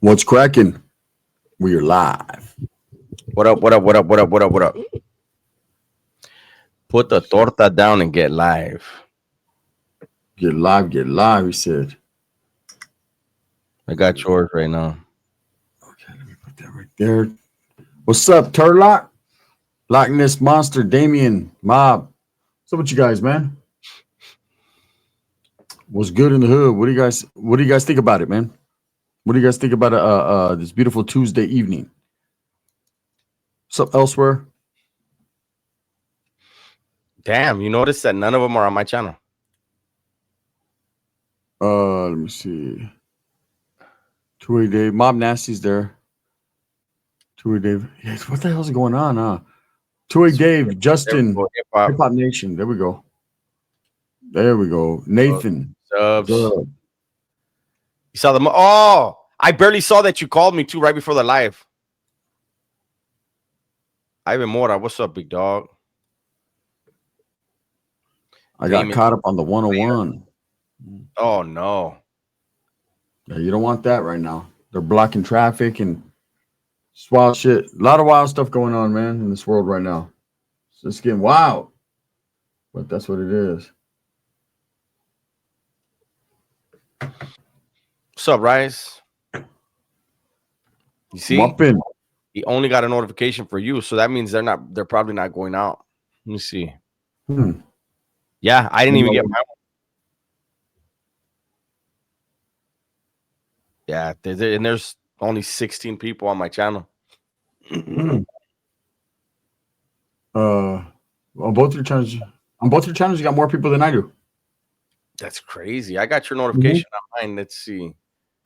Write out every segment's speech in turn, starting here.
What's cracking? We are live. What up? What up? What up? What up? What up? What up? Put the torta down and get live. Get live, get live, he said. I got yours right now. Okay, let me put that right there. What's up, Turlock? Loch Ness Monster, Damien, Mob. What's up with you guys, man? What's good in the hood? What do you guys think about it, man? What do you guys think about this beautiful Tuesday evening? What's up elsewhere? Damn, you notice that none of them are on my channel. Let me see. Two-way Dave. Mob Nasty's there. Two-way Dave. Yes, what the hell's going on, huh? Two-way Dave, Justin, Hip hop Hip Hop Nation. There we go. There we go. Nathan. subs. Dub. You saw them? Oh, I barely saw that you called me too right before the live. Ivan Mora, what's up, big dog? I got Damon. caught up on the 101. Oh no. Yeah, you don't want that right now. They're blocking traffic and just wild shit. A lot of wild stuff going on, man, in this world right now. It's getting wild. But that's what it is. What's up, Rice? You see, Muppin. he only got a notification for you, so that means they're probably not going out. Let me see. Hmm. Yeah, I didn't even get my one. Yeah, and there's only 16 people on my channel. Hmm. On both your channels, you got more people than I do. That's crazy. I got your notification on mine. Let's see.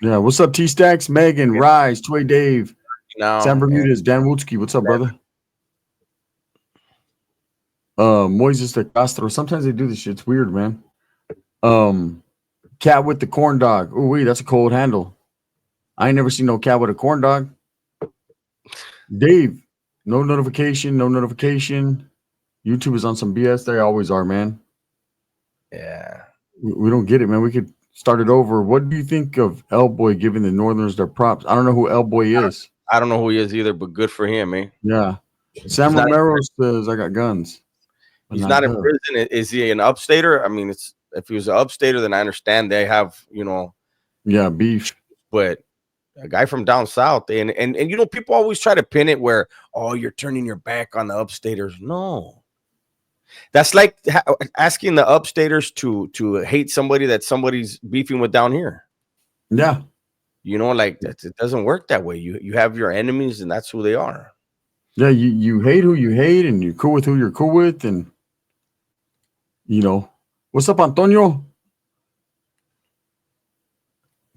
Yeah. What's up, T Stacks, Megan, Rise, Toy Dave, Now, Sam Bermudez, Dan Woodsky. What's up, brother? Moises de Castro. Sometimes they do this shit. It's weird, man. Cat with the corn dog. Oh, wait, that's a cold handle. I ain't never seen no cat with a corn dog. Dave, no notification, no notification. YouTube is on some BS. They always are, man. yeah. We don't get it, man. We could start it over. What do you think of El Boy giving the Northerners their props? I don't know who El Boy is. I don't know who he is either, but good for him, eh? Yeah. Sam He's not- Romero says, I got guns. But He's not in Dub. prison. Is he an upstater? I mean, it's if he was an upstater, then I understand they have, Yeah, beef. but a guy from down south, and people always try to pin it where, oh, you're turning your back on the upstaters. No. That's like asking the upstaters to hate somebody that somebody's beefing with down here. Yeah. Like it doesn't work that way. You have your enemies, and that's who they are. Yeah, you hate who you hate, and you're cool with who you're cool with, and what's up, Antonio?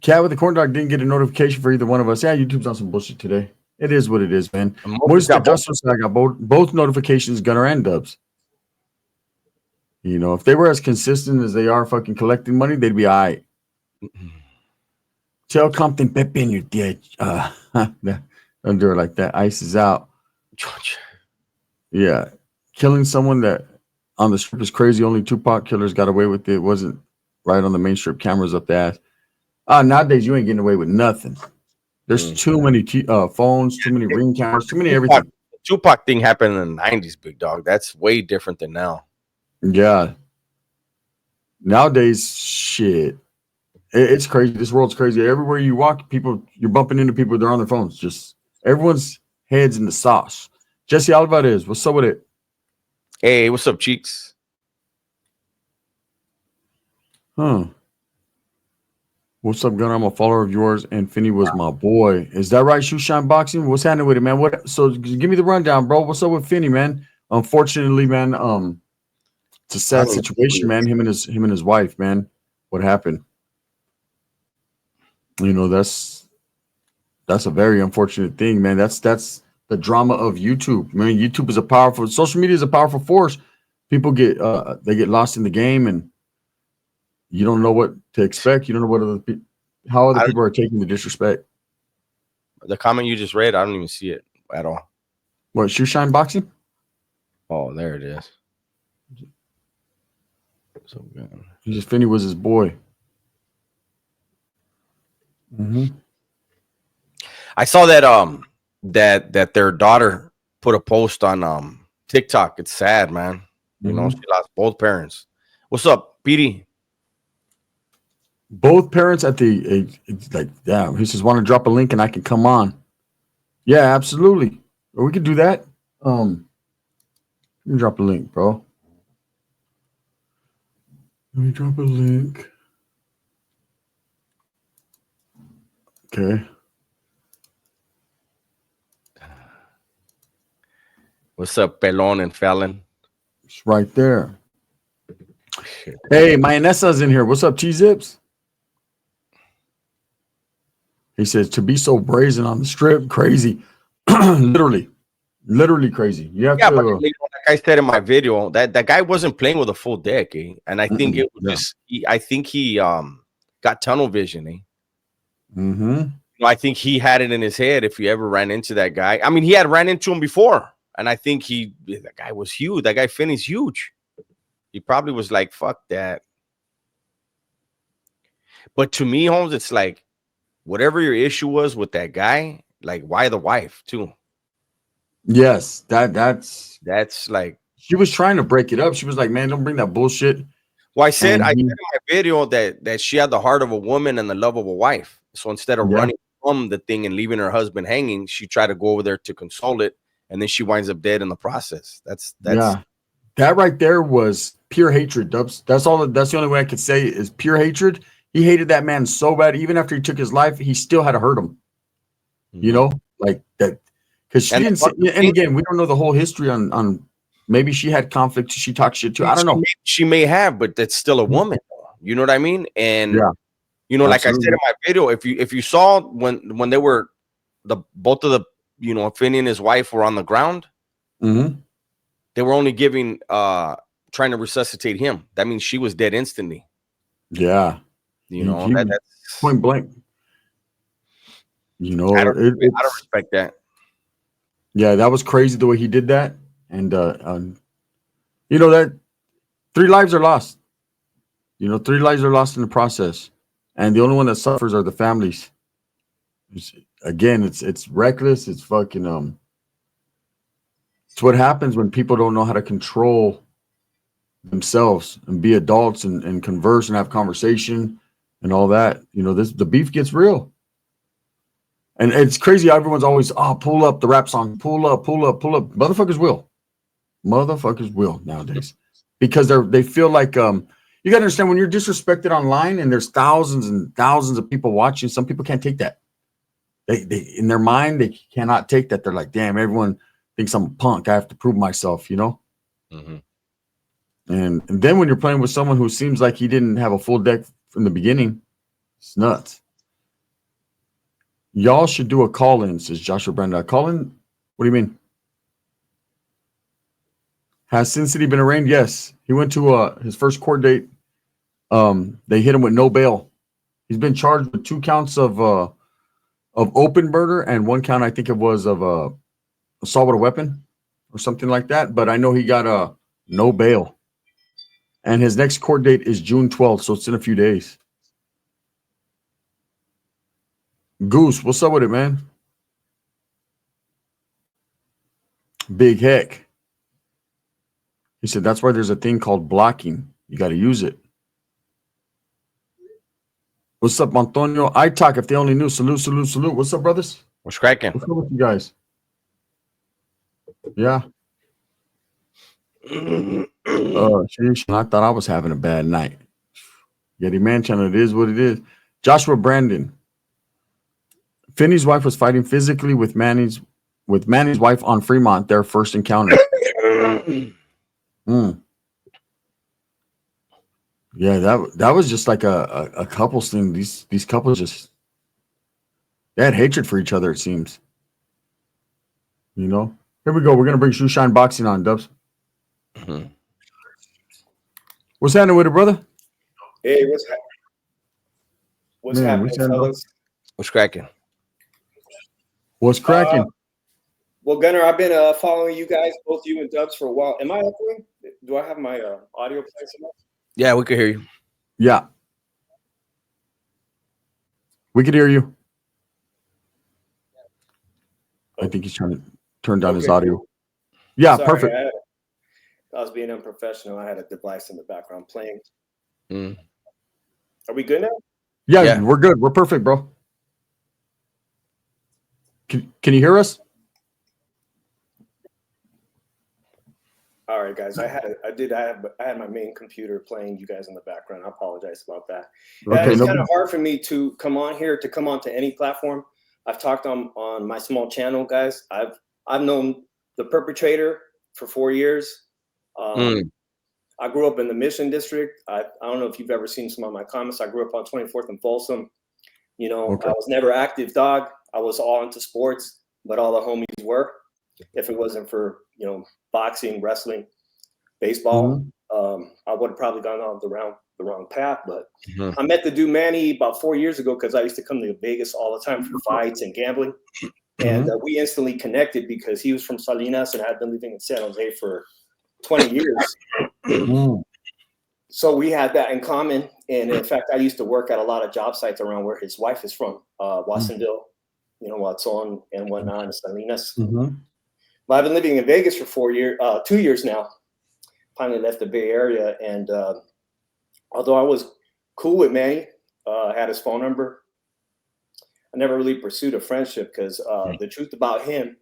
Cat with the corn dog didn't get a notification for either one of us. Yeah, YouTube's on some bullshit today. It is what it is, man. Moisture Justice, I got both notifications, Gunner and Dubs. If they were as consistent as they are fucking collecting money, they'd be all right. Tell Compton Pepe in your ditch. Don't do it like that. Ice is out. Yeah. Killing someone that on the strip is crazy. Only Tupac killers got away with it. It wasn't right on the main strip, cameras up the ass. Nowadays, you ain't getting away with nothing. There's too many phones, too many ring cameras, too many everything. Tupac thing happened in the 90s, big dog. That's way different than now. Yeah. Nowadays, shit. It's crazy. This world's crazy. Everywhere you walk, you're bumping into people. They're on their phones. Just everyone's heads in the sauce. Jesse Alvarez, what's up with it? Hey, what's up, cheeks? Huh. What's up, Gunner? I'm a follower of yours, and Finney was my boy. Is that right, Shoeshine Boxing? What's happening with it, man? So give me the rundown, bro. What's up with Finney, man? Unfortunately, man, it's a sad situation, man. Him and his wife, man. What happened? That's a very unfortunate thing, man. That's the drama of YouTube. Man, YouTube is social media is a powerful force. People get lost in the game, and you don't know what to expect. You don't know how other people are taking the disrespect. The comment you just read, I don't even see it at all. What, Shoeshine Boxing? Oh, there it is. So good. He just Finney was his boy. I saw that their daughter put a post on TikTok. It's sad, man. You know, she lost both parents. What's up, Petey? Both parents at the it's like, damn. He says, "Want to drop a link and I can come on?" Yeah, absolutely. Or we could do that. Let me drop a link, bro. Let me drop a link. Okay. What's up, Pelon and Fallon? It's right there. Hey, Mayonessa's in here. What's up, Cheez-Zips? He says, to be so brazen on the strip, crazy. Literally crazy. You have Yeah, to. but like I said in my video, that guy wasn't playing with a full deck, eh? And I think it was just I think he got tunnel vision, eh? Mm-hmm. I think he had it in his head if he ever ran into that guy. I mean, he had ran into him before, and I think that guy was huge. That guy Finney's huge. He probably was like, fuck that. But to me, Holmes, it's like whatever your issue was with that guy, like why the wife too? Yes, that's like she was trying to break it up. She was like, man, don't bring that bullshit. Well, I said in my video that she had the heart of a woman and the love of a wife. So instead of running from the thing and leaving her husband hanging, she tried to go over there to console it, and then she winds up dead in the process. That's that right there was pure hatred, Dubs. That's the only way I could say is pure hatred. He hated that man so bad. Even after he took his life, he still had to hurt him. You know, like that, because she didn't say, and again, we don't know the whole history on maybe she had conflict, she talked shit too. I don't know. She may have, but that's still a woman. You know what I mean? And you know, like I said in my video, if you saw when they were both of the Finney and his wife were on the ground, they were only giving trying to resuscitate him. That means she was dead instantly. Yeah. You know, that's point blank. You know, I don't respect that. Yeah, that was crazy the way he did that. And you know that 3 lives are lost. You know, 3 lives are lost in the process. And the only one that suffers are the families. It's reckless. It's fucking it's what happens when people don't know how to control themselves and be adults and converse and have conversation and all that. You know, the beef gets real. And it's crazy. Everyone's always, pull up the rap song, pull up. Motherfuckers will nowadays, because they feel like you gotta understand, when you're disrespected online and there's thousands and thousands of people watching, some people can't take that. They in their mind, they cannot take that. They're like, damn, everyone thinks I'm a punk. I have to prove myself, you know? And then when you're playing with someone who seems like he didn't have a full deck from the beginning, it's nuts. Y'all should do a call-in, says Joshua Brenda. Call-in? What do you mean? Has Sin City been arraigned? Yes. He went to his first court date. They hit him with no bail. He's been charged with 2 counts of open murder and 1 count, I think it was, of assault with a weapon or something like that. But I know he got no bail. And his next court date is June 12th, so it's in a few days. Goose, what's up with it, man? Big heck. He said that's why there's a thing called blocking. You got to use it. What's up, Antonio? I talk if they only knew. Salute. What's up, brothers? What's cracking? What's up with you guys? Yeah. I thought I was having a bad night. Yeti Man Channel, it is what it is. Joshua Brandon. Finney's wife was fighting physically with Manny's wife on Fremont, their first encounter. Yeah, that was just like a couples thing. These couples they had hatred for each other, it seems. You know? Here we go. We're gonna bring Shoe Shine Boxing on, Dubs. What's happening with it, brother? Hey, what's happening, fellas? What's cracking? What's cracking? Well, Gunner, I've been following you guys, both you and Dubs, for a while. Am I echoing? Do I have my audio playing enough? Yeah, we could hear you. Yeah. We could hear you. I think he's trying to turn down his Okay. audio. Yeah, Sorry, perfect. I was being unprofessional. I had a device in the background playing. Mm. Are we good now? Yeah, Yeah. we're good. We're perfect, bro. Can you hear us? All right, guys. I had my main computer playing you guys in the background. I apologize about that. Okay, It's no kind big- of hard for me to come on here, to come onto any platform. I've talked on my small channel, guys. I've known the perpetrator for 4 years. I grew up in the Mission District. I don't know if you've ever seen some of my comments. I grew up on 24th and Folsom. You know, Okay. I was never active, dog. I was all into sports, but all the homies were. If it wasn't for, you know, boxing, wrestling, baseball, I would have probably gone on the wrong path. But I met the dude Manny about 4 years ago because I used to come to Vegas all the time for fights and gambling. And we instantly connected because he was from Salinas and I had been living in San Jose for 20 years. So we had that in common. And in fact, I used to work at a lot of job sites around where his wife is from, Watsonville, you know, Watson and whatnot, in Salinas. But I've been living in Vegas for 2 years now. Finally left the Bay Area. And although I was cool with Manny, I had his phone number, I never really pursued a friendship because the truth about him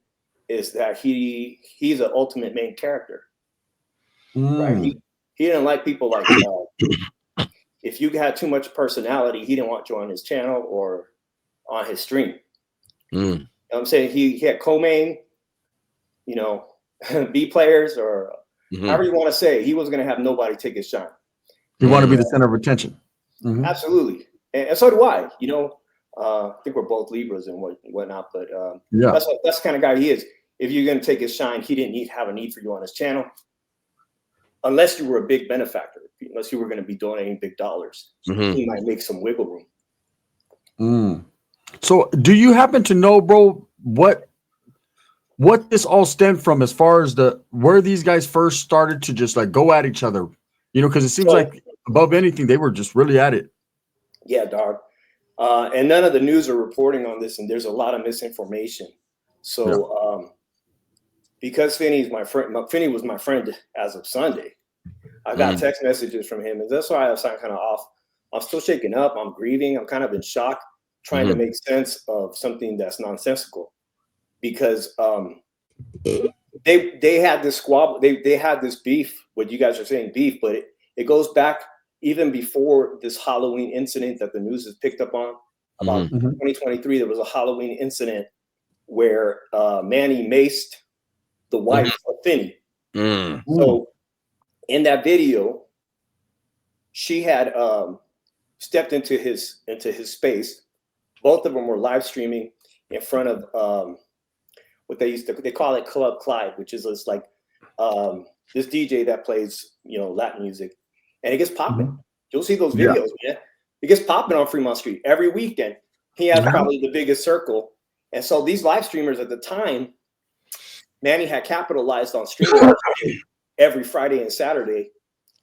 is that he's an ultimate main character. Right? He didn't like people like if you had too much personality, he didn't want you on his channel or on his stream. You know what I'm saying? He had co-main, you know, B players or however you want to say. He was going to have nobody take his shine. You want to be the center of attention. Absolutely. And so do I. You know, I think we're both Libras and whatnot, but Yeah. that's the kind of guy he is. If you're going to take his shine, he didn't have a need for you on his channel. Unless you were a big benefactor, unless you were going to be donating big dollars, he might make some wiggle room. So do you happen to know, bro, what this all stemmed from as far as where these guys first started to just like go at each other? You know, because it seems like above anything, they were just really at it. Yeah, dog. And none of the news are reporting on this, and there's a lot of misinformation. So because Finney's my friend, Finney was my friend as of Sunday. I got text messages from him, and that's why I was kind of off. I'm still shaken up. I'm grieving. I'm kind of in shock, trying to make sense of something that's nonsensical. Because they had this squabble. They had this beef. What you guys are saying beef, but it goes back even before this Halloween incident that the news has picked up on. About 2023, there was a Halloween incident where Manny maced the wife of Finney. So in that video, she had stepped into his space. Both of them were live streaming in front of what they call it Club Clyde, which is this like this DJ that plays, you know, Latin music, and it gets popping. You'll see those videos, man. It gets popping on Fremont Street every weekend. He has probably the biggest circle, and so these live streamers at the time, Manny had capitalized on streaming every Friday and Saturday,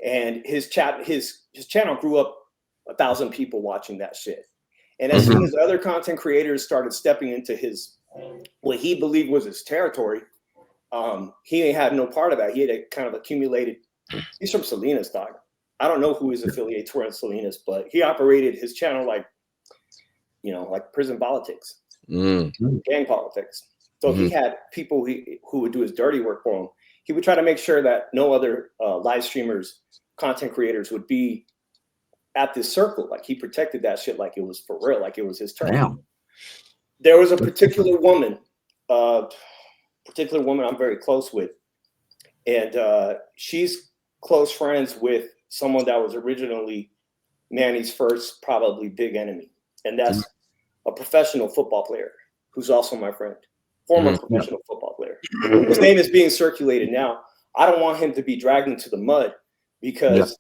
and his channel grew up 1,000 people watching that shit. And as soon as other content creators started stepping into what he believed was his territory, he had no part of that. He had kind of accumulated. He's from Salinas, dog. I don't know who his affiliates were in Salinas, but he operated his channel like, you know, like prison politics, gang politics. So he had people who would do his dirty work for him. He would try to make sure that no other live streamers, content creators would be at this circle. Like he protected that shit like it was for real, like it was his turn. Damn. There was a particular woman I'm very close with. And she's close friends with someone that was originally Manny's first probably big enemy. And that's a professional football player who's also my friend. Former professional football player. His name is being circulated now. I don't want him to be dragged into the mud because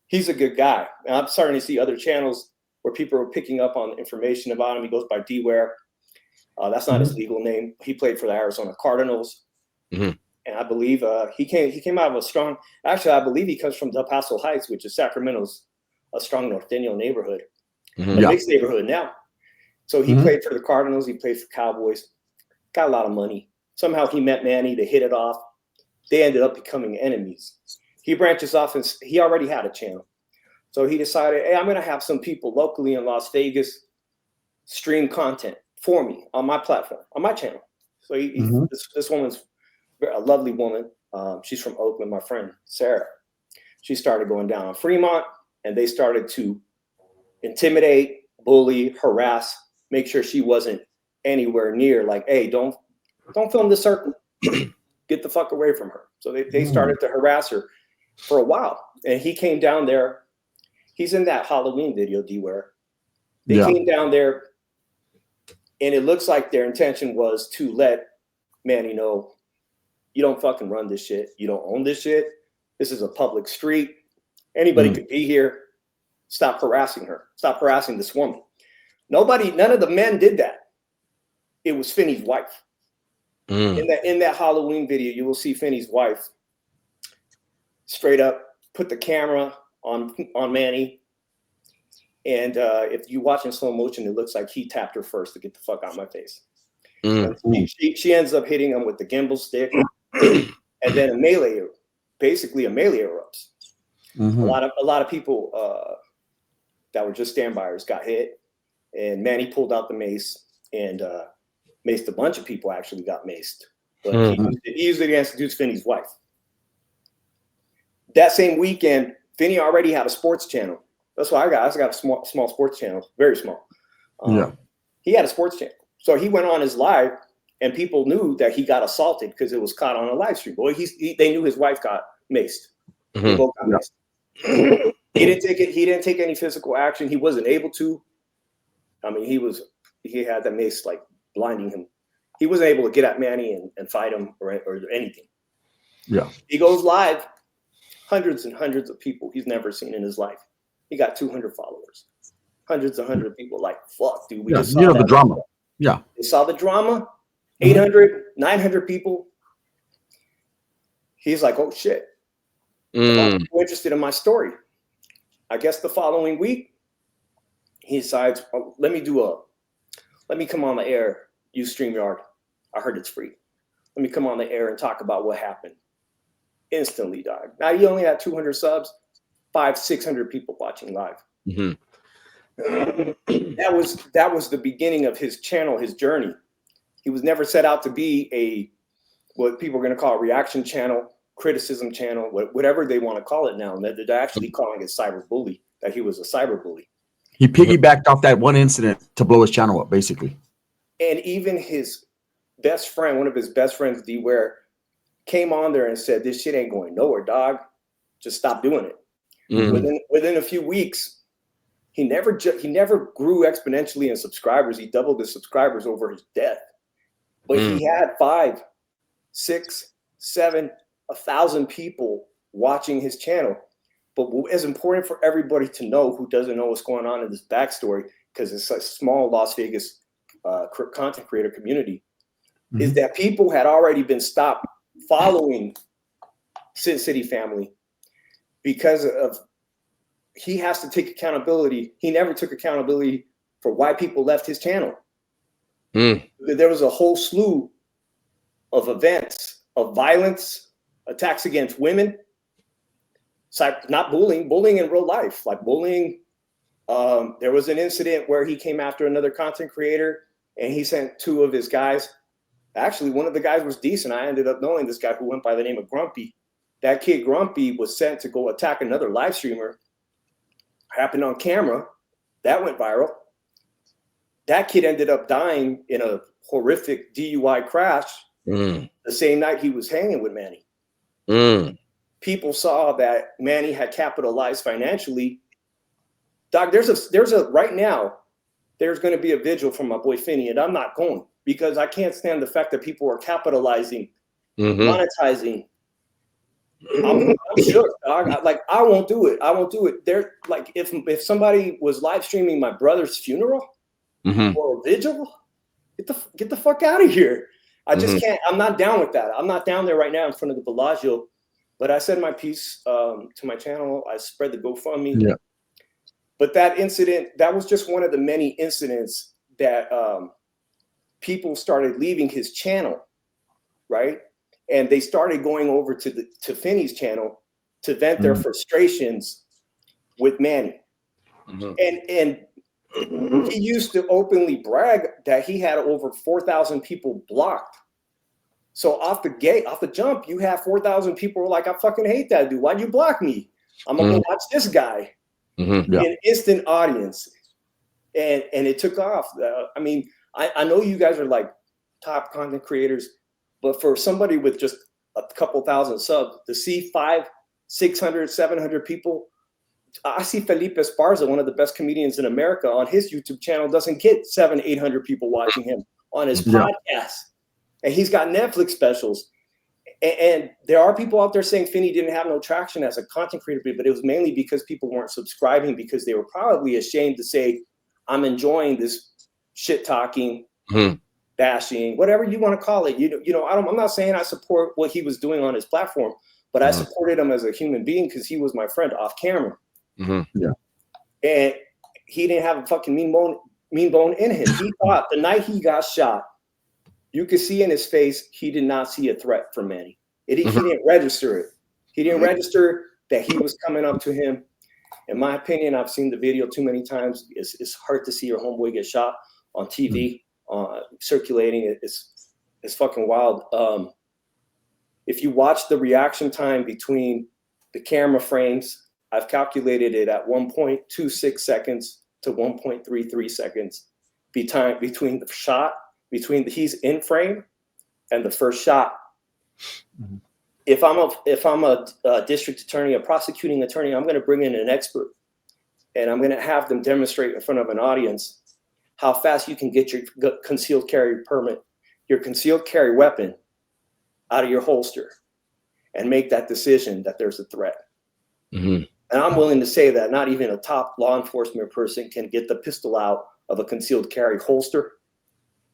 he's a good guy. And I'm starting to see other channels where people are picking up on information about him. He goes by D-Ware. That's not his legal name. He played for the Arizona Cardinals. And I believe he came out of a strong, actually, I believe he comes from Del Paso Heights, which is Sacramento's a strong Norteño neighborhood, a mixed neighborhood now. So he played for the Cardinals. He played for Cowboys. got a lot of money. Somehow he met Manny, they hit it off. They ended up becoming enemies. He branches off and he already had a channel. So he decided, hey, I'm going to have some people locally in Las Vegas stream content for me on my platform, on my channel. So this woman's a lovely woman. She's from Oakland, my friend, Sarah. She started going down on Fremont, and they started to intimidate, bully, harass, make sure she wasn't anywhere near, like, hey, don't film the circle. Get the fuck away from her. So they started to harass her for a while. And he came down there. He's in that Halloween video, D-Ware. They came down there, and it looks like their intention was to let Manny know, you don't fucking run this shit. You don't own this shit. This is a public street. Anybody could be here. Stop harassing her. Stop harassing this woman. None of the men did that. It was Finney's wife. In that Halloween video, you will see Finney's wife straight up put the camera on Manny. And if you watch in slow motion, it looks like he tapped her first to get the fuck out of my face. She ends up hitting him with the gimbal stick, and then a melee erupts. A lot of people that were just standbyers got hit, and Manny pulled out the mace and maced a bunch of people. Actually got maced, but he used it against dude's Finney's wife. That same weekend, Finney already had a sports channel. That's what I got. I got a small sports channel, very small. He had a sports channel. So he went on his live, and people knew that he got assaulted because it was caught on a live stream. Well, they knew his wife got maced. They both got maced. He didn't take it. He didn't take any physical action. He wasn't able to. I mean, he had that mace like blinding him. He wasn't able to get at Manny and fight him or anything. Yeah. He goes live, hundreds and hundreds of people he's never seen in his life. He got 200 followers. Hundreds and hundreds of people like, fuck, dude. We just saw the drama. Yeah. They saw the drama. 800, 900 people. He's like, oh shit. A lot of people interested in my story. I guess the following week, he decides, oh, let me come on the air, use StreamYard. I heard it's free. Let me come on the air and talk about what happened. Instantly, dog. Now he only had 200 subs, 500-600 people watching live. That was the beginning of his channel, his journey. He was never set out to be what people are going to call a reaction channel, criticism channel, whatever they want to call it now. They're actually calling it cyberbully, that he was a cyberbully. He piggybacked off that one incident to blow his channel up, basically. And even his best friend, one of his best friends, D-Ware, came on there and said, this shit ain't going nowhere, dog. Just stop doing it. Within a few weeks, he never grew exponentially in subscribers. He doubled his subscribers over his death. But he had 5, 6, 7, 1,000 people watching his channel. But what is important for everybody to know who doesn't know what's going on in this backstory, because it's a small Las Vegas content creator community, is that people had already been stopped following Sin City Family because of he has to take accountability. He never took accountability for why people left his channel. There was a whole slew of events of violence, attacks against women, not bullying in real life, like bullying. There was an incident where he came after another content creator and he sent 2 of his guys. Actually, one of the guys was decent. I ended up knowing this guy who went by the name of Grumpy. That kid Grumpy was sent to go attack another live streamer. Happened on camera. That went viral. That kid ended up dying in a horrific DUI crash the same night he was hanging with Manny. People saw that Manny had capitalized financially. Doc, right now, there's going to be a vigil for my boy Finney, and I'm not going because I can't stand the fact that people are capitalizing, monetizing. I'm shook, dog. I won't do it. I won't do it. They're like, if somebody was live streaming my brother's funeral or a vigil, get the fuck out of here. I just can't. I'm not down with that. I'm not down there right now in front of the Bellagio. But I said my piece to my channel. I spread the GoFundMe. Yeah. But that incident, that was just one of the many incidents that people started leaving his channel, right? And they started going over to Finney's channel to vent their frustrations with Manny. And he used to openly brag that he had over 4,000 people blocked. So off the jump, you have 4,000 people who are like, I fucking hate that dude. Why'd you block me? I'm gonna go watch this guy. An instant audience. And it took off. I mean, I know you guys are like top content creators, but for somebody with just a couple thousand subs to see 500, 600, 700 people, I see Felipe Esparza, one of the best comedians in America, on his YouTube channel doesn't get 700, 800 people watching him on his podcast. And he's got Netflix specials. And there are people out there saying Finney didn't have no traction as a content creator, but it was mainly because people weren't subscribing because they were probably ashamed to say, I'm enjoying this shit talking, bashing, whatever you want to call it. You know, I'm not saying I support what he was doing on his platform, but I supported him as a human being because he was my friend off camera. And he didn't have a fucking mean bone in him. He thought the night he got shot, you could see in his face, he did not see a threat from Manny. He didn't register it. He didn't register that he was coming up to him. In my opinion, I've seen the video too many times. It's hard to see your homeboy get shot on TV, circulating. It's fucking wild. If you watch the reaction time between the camera frames, I've calculated it at 1.26 seconds to 1.33 seconds between the shot, he's in frame and the first shot. If I'm a district attorney, a prosecuting attorney, I'm going to bring in an expert and I'm going to have them demonstrate in front of an audience how fast you can get your concealed carry permit, your concealed carry weapon out of your holster and make that decision that there's a threat. And I'm willing to say that not even a top law enforcement person can get the pistol out of a concealed carry holster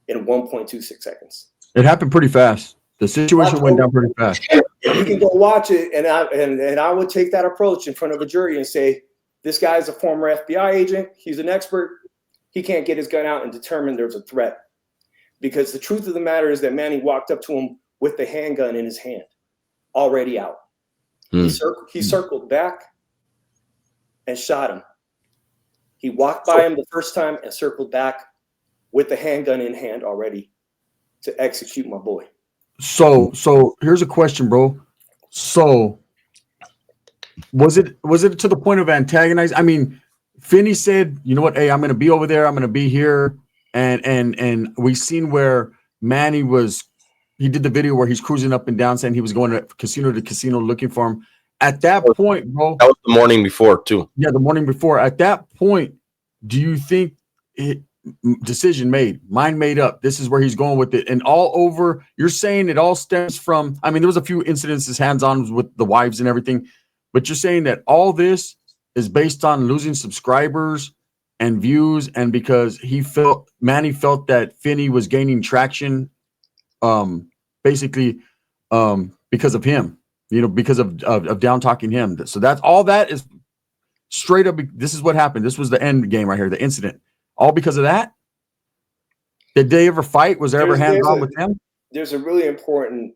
in 1.26 seconds. It happened pretty fast. The situation went down pretty fast. You can go watch it, and I would take that approach in front of a jury and say, this guy is a former FBI agent. He's an expert. He can't get his gun out and determine there's a threat. Because the truth of the matter is that Manny walked up to him with the handgun in his hand, already out. He circled back and shot him. He walked by him the first time and circled back with the handgun in hand already to execute my boy. So here's a question, bro. So was it to the point of antagonizing? I mean, Finney said, you know what, hey, I'm gonna be over there, I'm gonna be here. And we've seen where Manny he did the video where he's cruising up and down saying he was going to casino looking for him. At that point, bro. That was the morning before, too. Yeah, the morning before. At that point, do you think decision made, mind made up, this is where he's going with it? And all over, you're saying it all stems from, I mean, there was a few incidences hands-on with the wives and everything, but you're saying that all this is based on losing subscribers and views, and because Manny felt that Finney was gaining traction, basically, because of him. You know, because of down talking him. So that's all that is straight up. This is what happened. This was the end game right here, the incident. All because of that? Did they ever fight? Was there ever hands-on with them? There's a really important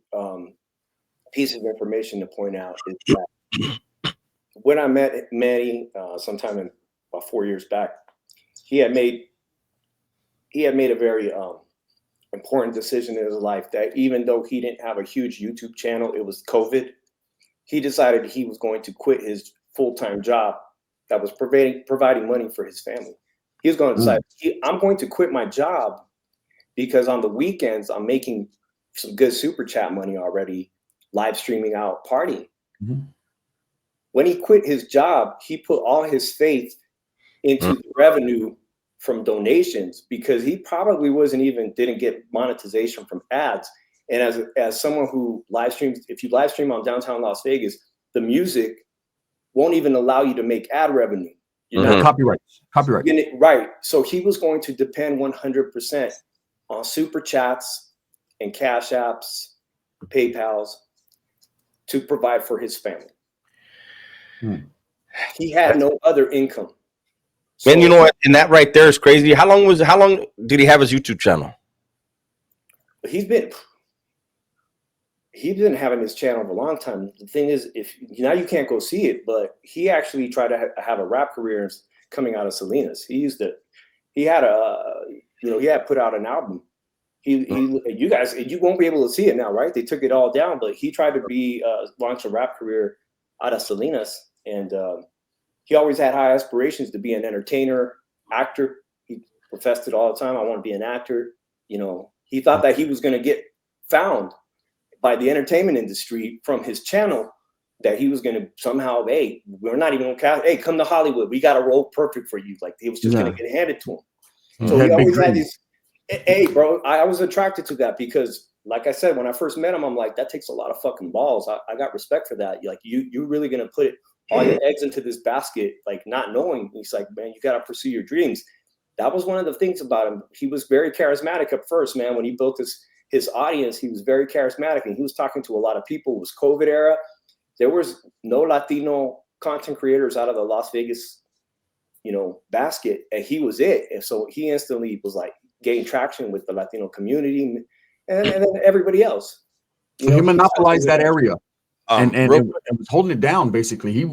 piece of information to point out is that when I met Manny sometime in about 4 years back, he had made a very important decision in his life that even though he didn't have a huge YouTube channel, it was COVID. He decided he was going to quit his full-time job that was providing money for his family. He was going to decide, I'm going to quit my job because on the weekends, I'm making some good super chat money already, live streaming out, partying. When he quit his job, he put all his faith into the revenue from donations because he probably didn't get monetization from ads. And as someone who live streams, if you live stream on downtown Las Vegas, the music won't even allow you to make ad revenue. You're not Copyright. Right. So he was going to depend 100% on super chats and cash apps, PayPals to provide for his family. He had no other income. And you know what? And that right there is crazy. How long did he have his YouTube channel? he's been having his channel for a long time. The thing is, if now you can't go see it, but he actually tried to have a rap career coming out of Salinas. He had put out an album. You guys, you won't be able to see it now, right? They took it all down, but he tried to launch a rap career out of Salinas, and he always had high aspirations to be an entertainer, actor. He professed it all the time. I want to be an actor. You know, he thought that he was going to get found by the entertainment industry from his channel, that he was going to somehow, hey, we're not even going to cast, hey, come to Hollywood. We got a role perfect for you. Like, he was just going to get handed to him. So he always had these, hey, bro, I was attracted to that because, like I said, when I first met him, I'm like, that takes a lot of fucking balls. I got respect for that. Like, you're really going to put all your eggs into this basket, like not knowing. He's like, man, you got to pursue your dreams. That was one of the things about him. He was very charismatic at first, man. When he built his audience, he was very charismatic, and he was talking to a lot of people. It was COVID era. There was no Latino content creators out of the Las Vegas, basket, and he was it. And so he instantly was like gaining traction with the Latino community and then everybody else. He monopolized that area and was holding it down. Basically, he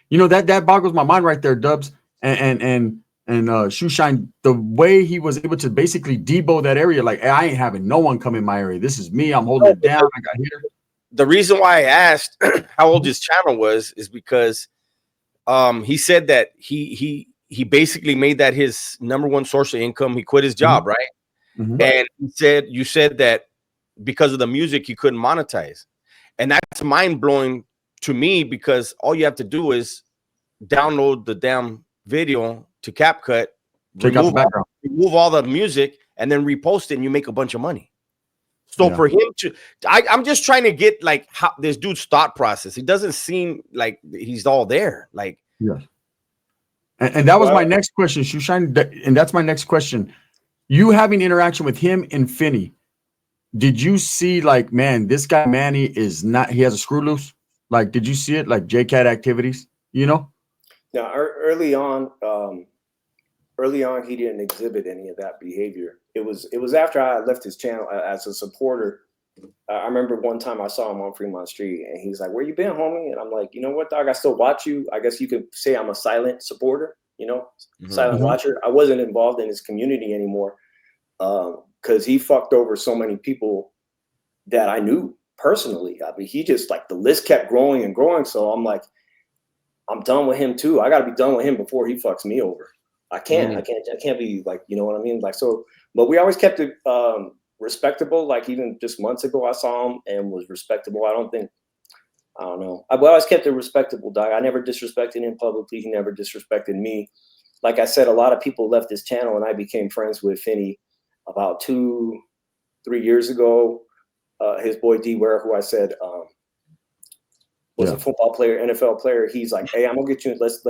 that boggles my mind right there, Dubs and Shoeshine, the way he was able to basically debo that area. Like, hey, I ain't having no one come in my area. This is me. I'm holding it down. I got here. The reason why I asked how old his channel was is because he said that he basically made that his number one source of income. He quit his job, right? Mm-hmm. And you said that because of the music, he couldn't monetize. And that's mind-blowing to me, because all you have to do is download the damn video to CapCut, remove all the music, and then repost it, and you make a bunch of money. So for him to, I'm just trying to get like how this dude's thought process. It doesn't seem like he's all there. Like, yes. And that was my next question, Shoeshine. And that's my next question. You having interaction with him and Finney, did you see like, man, this guy Manny he has a screw loose? Like, did you see it? Like JCat activities, Now, early on, he didn't exhibit any of that behavior. It was after I left his channel as a supporter. I remember one time I saw him on Fremont Street, and he's like, "Where you been, homie?" And I'm like, "You know what, dog? I still watch you. I guess you could say I'm a silent supporter, silent watcher." I wasn't involved in his community anymore because he fucked over so many people that I knew personally. I mean, he just like the list kept growing and growing. So I'm like, I'm done with him too. I got to be done with him before he fucks me over. I can't be like, you know what I mean? Like, so, but we always kept it respectable. Like even just months ago, I saw him and was respectable. I don't know. I always kept it respectable, dog. I never disrespected him publicly. He never disrespected me. Like I said, a lot of people left this channel, and I became friends with Finney about 2-3 years ago. His boy D Ware, who I said was a football player, NFL player. He's like, "Hey, I'm gonna get you. Let's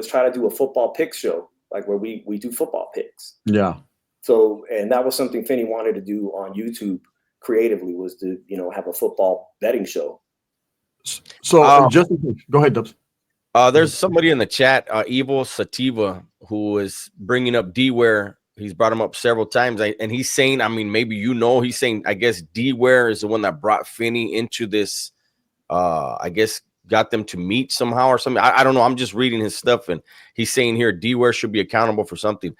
try to do a football pick show, like where we do football picks." Yeah. So, and that was something Finney wanted to do on YouTube creatively, was to have a football betting show. So just go ahead, Dubs. There's somebody in the chat, Evil Sativa, who is bringing up D Ware. He's brought him up several times, and he's saying, I mean, maybe he's saying, I guess D Ware is the one that brought Finney into this. I guess got them to meet somehow or something. I don't know. I'm just reading his stuff, and he's saying here D Ware should be accountable for something.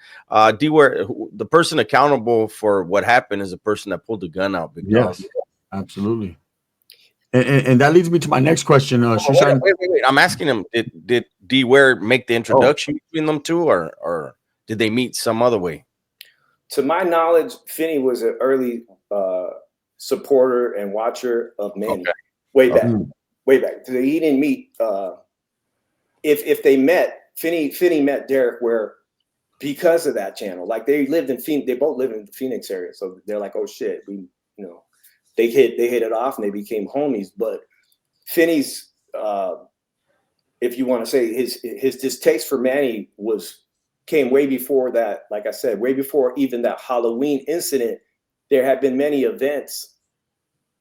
D Ware, the person accountable for what happened is the person that pulled the gun out. Yes, absolutely. And that leads me to my next question. Wait. I'm asking him, did D Ware make the introduction between them two, or did they meet some other way? To my knowledge, Finney was an early supporter and watcher of Manny. Okay. Way back. He didn't meet. If they met, Finney met Derek Ware because of that channel. Like they lived in Phoenix. They both live in the Phoenix area, so they're like, "Oh shit," they hit it off and they became homies. But Finney's, if you want to say his distaste for Manny came way before that. Like I said, way before even that Halloween incident. There had been many events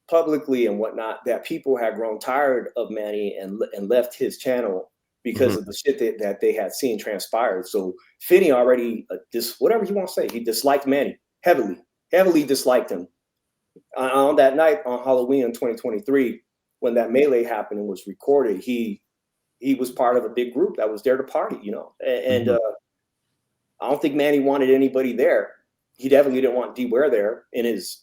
publicly and whatnot that people had grown tired of Manny and left his channel because of the shit that they had seen transpired. So Finney already whatever you want to say, he disliked Manny heavily disliked him. on that night on Halloween in 2023, when that melee happened and was recorded, he was part of a big group that was there to party, you know. And I don't think Manny wanted anybody there. He definitely didn't want D Ware there in his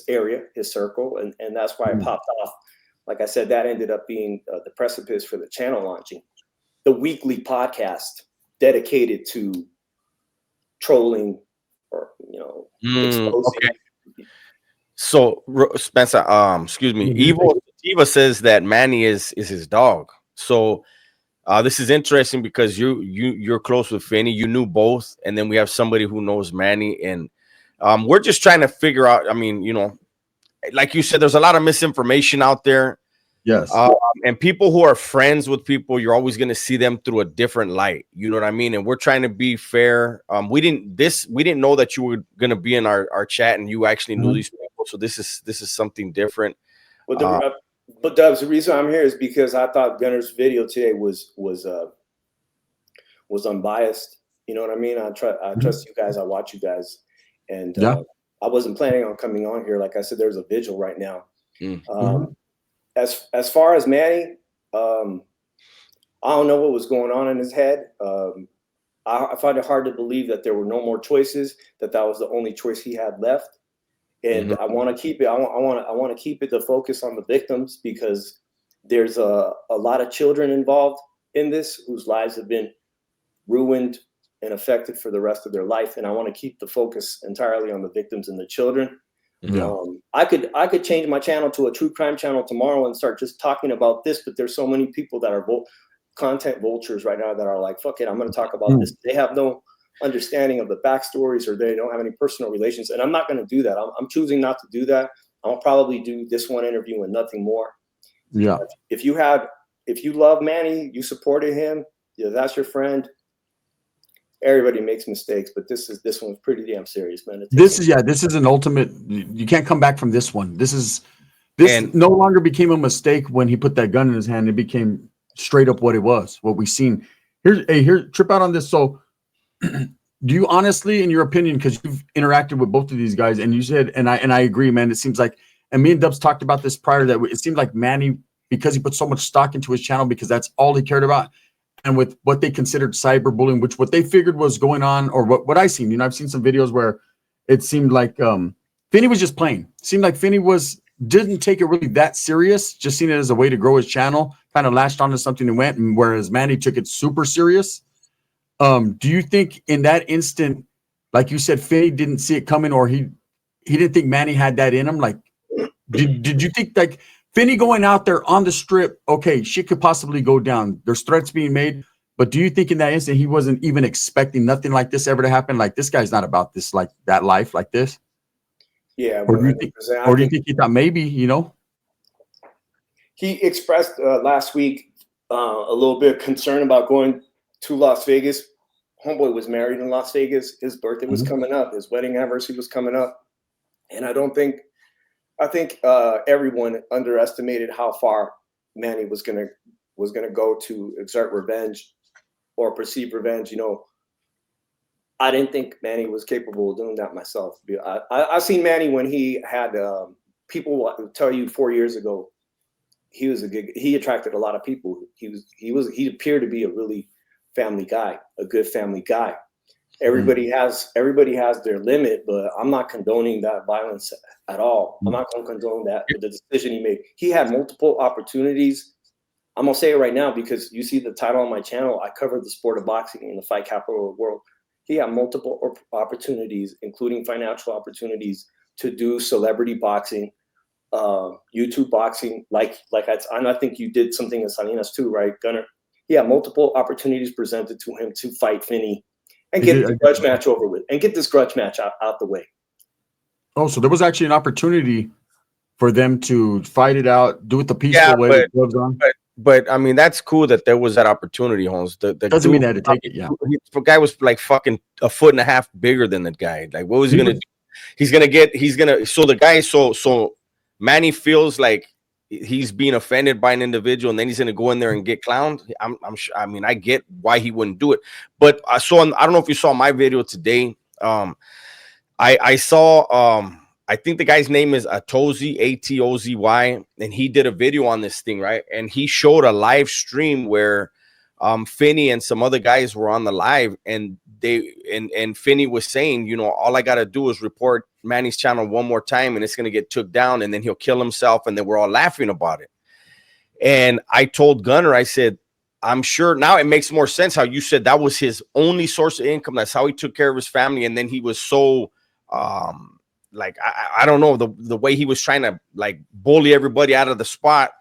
area, his circle, and that's why it popped off. Like I said, that ended up being the precipice for the channel launching, the weekly podcast dedicated to trolling or, you know, exposing. Okay. So Spencer, excuse me, Eva says that Manny is his dog. So this is interesting because you're close with Finney. You knew both, and then we have somebody who knows Manny, and we're just trying to figure out. I mean, you know, like you said, there's a lot of misinformation out there. Yes. And people who are friends with people, you're always going to see them through a different light. You know what I mean? And we're trying to be fair. We didn't know that you were going to be in our chat, and you actually knew these people. So this is something different. But Dubs, the reason I'm here is because I thought Gunner's video today was unbiased. You know what I mean? I trust you guys. I watch you guys, and I wasn't planning on coming on here. Like I said, there's a vigil right now. As far as Manny, I don't know what was going on in his head. I find it hard to believe that there were no more choices, that was the only choice he had left. And I want to keep it. I want to keep it the focus on the victims, because there's a lot of children involved in this whose lives have been ruined and affected for the rest of their life. And I want to keep the focus entirely on the victims and the children. I could change my channel to a true crime channel tomorrow and start just talking about this, but there's so many people that are content vultures right now that are like, fuck it, I'm going to talk about this. They have no understanding of the backstories, or they don't have any personal relations, and I'm not going to do that. I'm choosing not to do that. I'll probably do this one interview and nothing more. If you love Manny, you supported him, that's your friend. Everybody makes mistakes, but this one's pretty damn serious, man. This is an ultimate. You can't come back from this one. This no longer became a mistake when he put that gun in his hand. It became straight up what it was, what we seen. Here, trip out on this. So, do you honestly, in your opinion, because you've interacted with both of these guys, and you said, and I agree, man. It seems like, and me and Dubs talked about this prior, that it seemed like Manny, because he put so much stock into his channel, because that's all he cared about. And with what they considered cyberbullying, which what they figured was going on, or what I seen, I've seen some videos where it seemed like Finney was just playing. It seemed like Finney didn't take it really that serious, just seen it as a way to grow his channel, kind of latched onto something and went, and whereas Manny took it super serious. Do you think in that instant, like you said, Finney didn't see it coming, or he didn't think Manny had that in him? Like, did you think, like, Finney going out there on the strip, okay, shit could possibly go down. There's threats being made. But do you think in that instant he wasn't even expecting nothing like this ever to happen? Like, this guy's not about this, like that life like this? Yeah. Or do you think he thought maybe, He expressed last week a little bit of concern about going to Las Vegas. Homeboy was married in Las Vegas. His birthday was coming up. His wedding anniversary was coming up. And I think everyone underestimated how far Manny was gonna go to exert revenge or perceive revenge. I didn't think Manny was capable of doing that myself. I seen Manny when he had people tell you 4 years ago he attracted a lot of people. He appeared to be a really family guy, a good family guy. Everybody has their limit, but I'm not condoning that violence at all. I'm not going to condone that, the decision he made. He had multiple opportunities. I'm going to say it right now because you see the title on my channel. I covered the sport of boxing in the fight capital of the world. He had multiple opportunities, including financial opportunities, to do celebrity boxing, YouTube boxing. And I think you did something in Salinas too, right, Gunner? He had multiple opportunities presented to him to fight Finney and get the grudge match over with, and get this grudge match out the way. Oh, so there was actually an opportunity for them to fight it out, do it the peaceful way. But I mean, that's cool that there was that opportunity, Holmes. The doesn't mean they had to take it. Yeah, the guy was like fucking a foot and a half bigger than the guy. Like, what was he gonna do? So the guy, so Manny feels like he's being offended by an individual, and then he's gonna go in there and get clowned. I'm sure. I mean, I get why he wouldn't do it, but I don't know if you saw my video today. I saw I think the guy's name is Atozy, Atozy, and he did a video on this thing, right? And he showed a live stream where Finney and some other guys were on the live, and and Finney was saying, you know, all I got to do is report Manny's channel one more time and it's going to get took down and then he'll kill himself. And then we're all laughing about it. And I told Gunner, I said, I'm sure now it makes more sense how you said that was his only source of income. That's how he took care of his family. And then he was so like, I don't know, the way he was trying to like bully everybody out of the spot.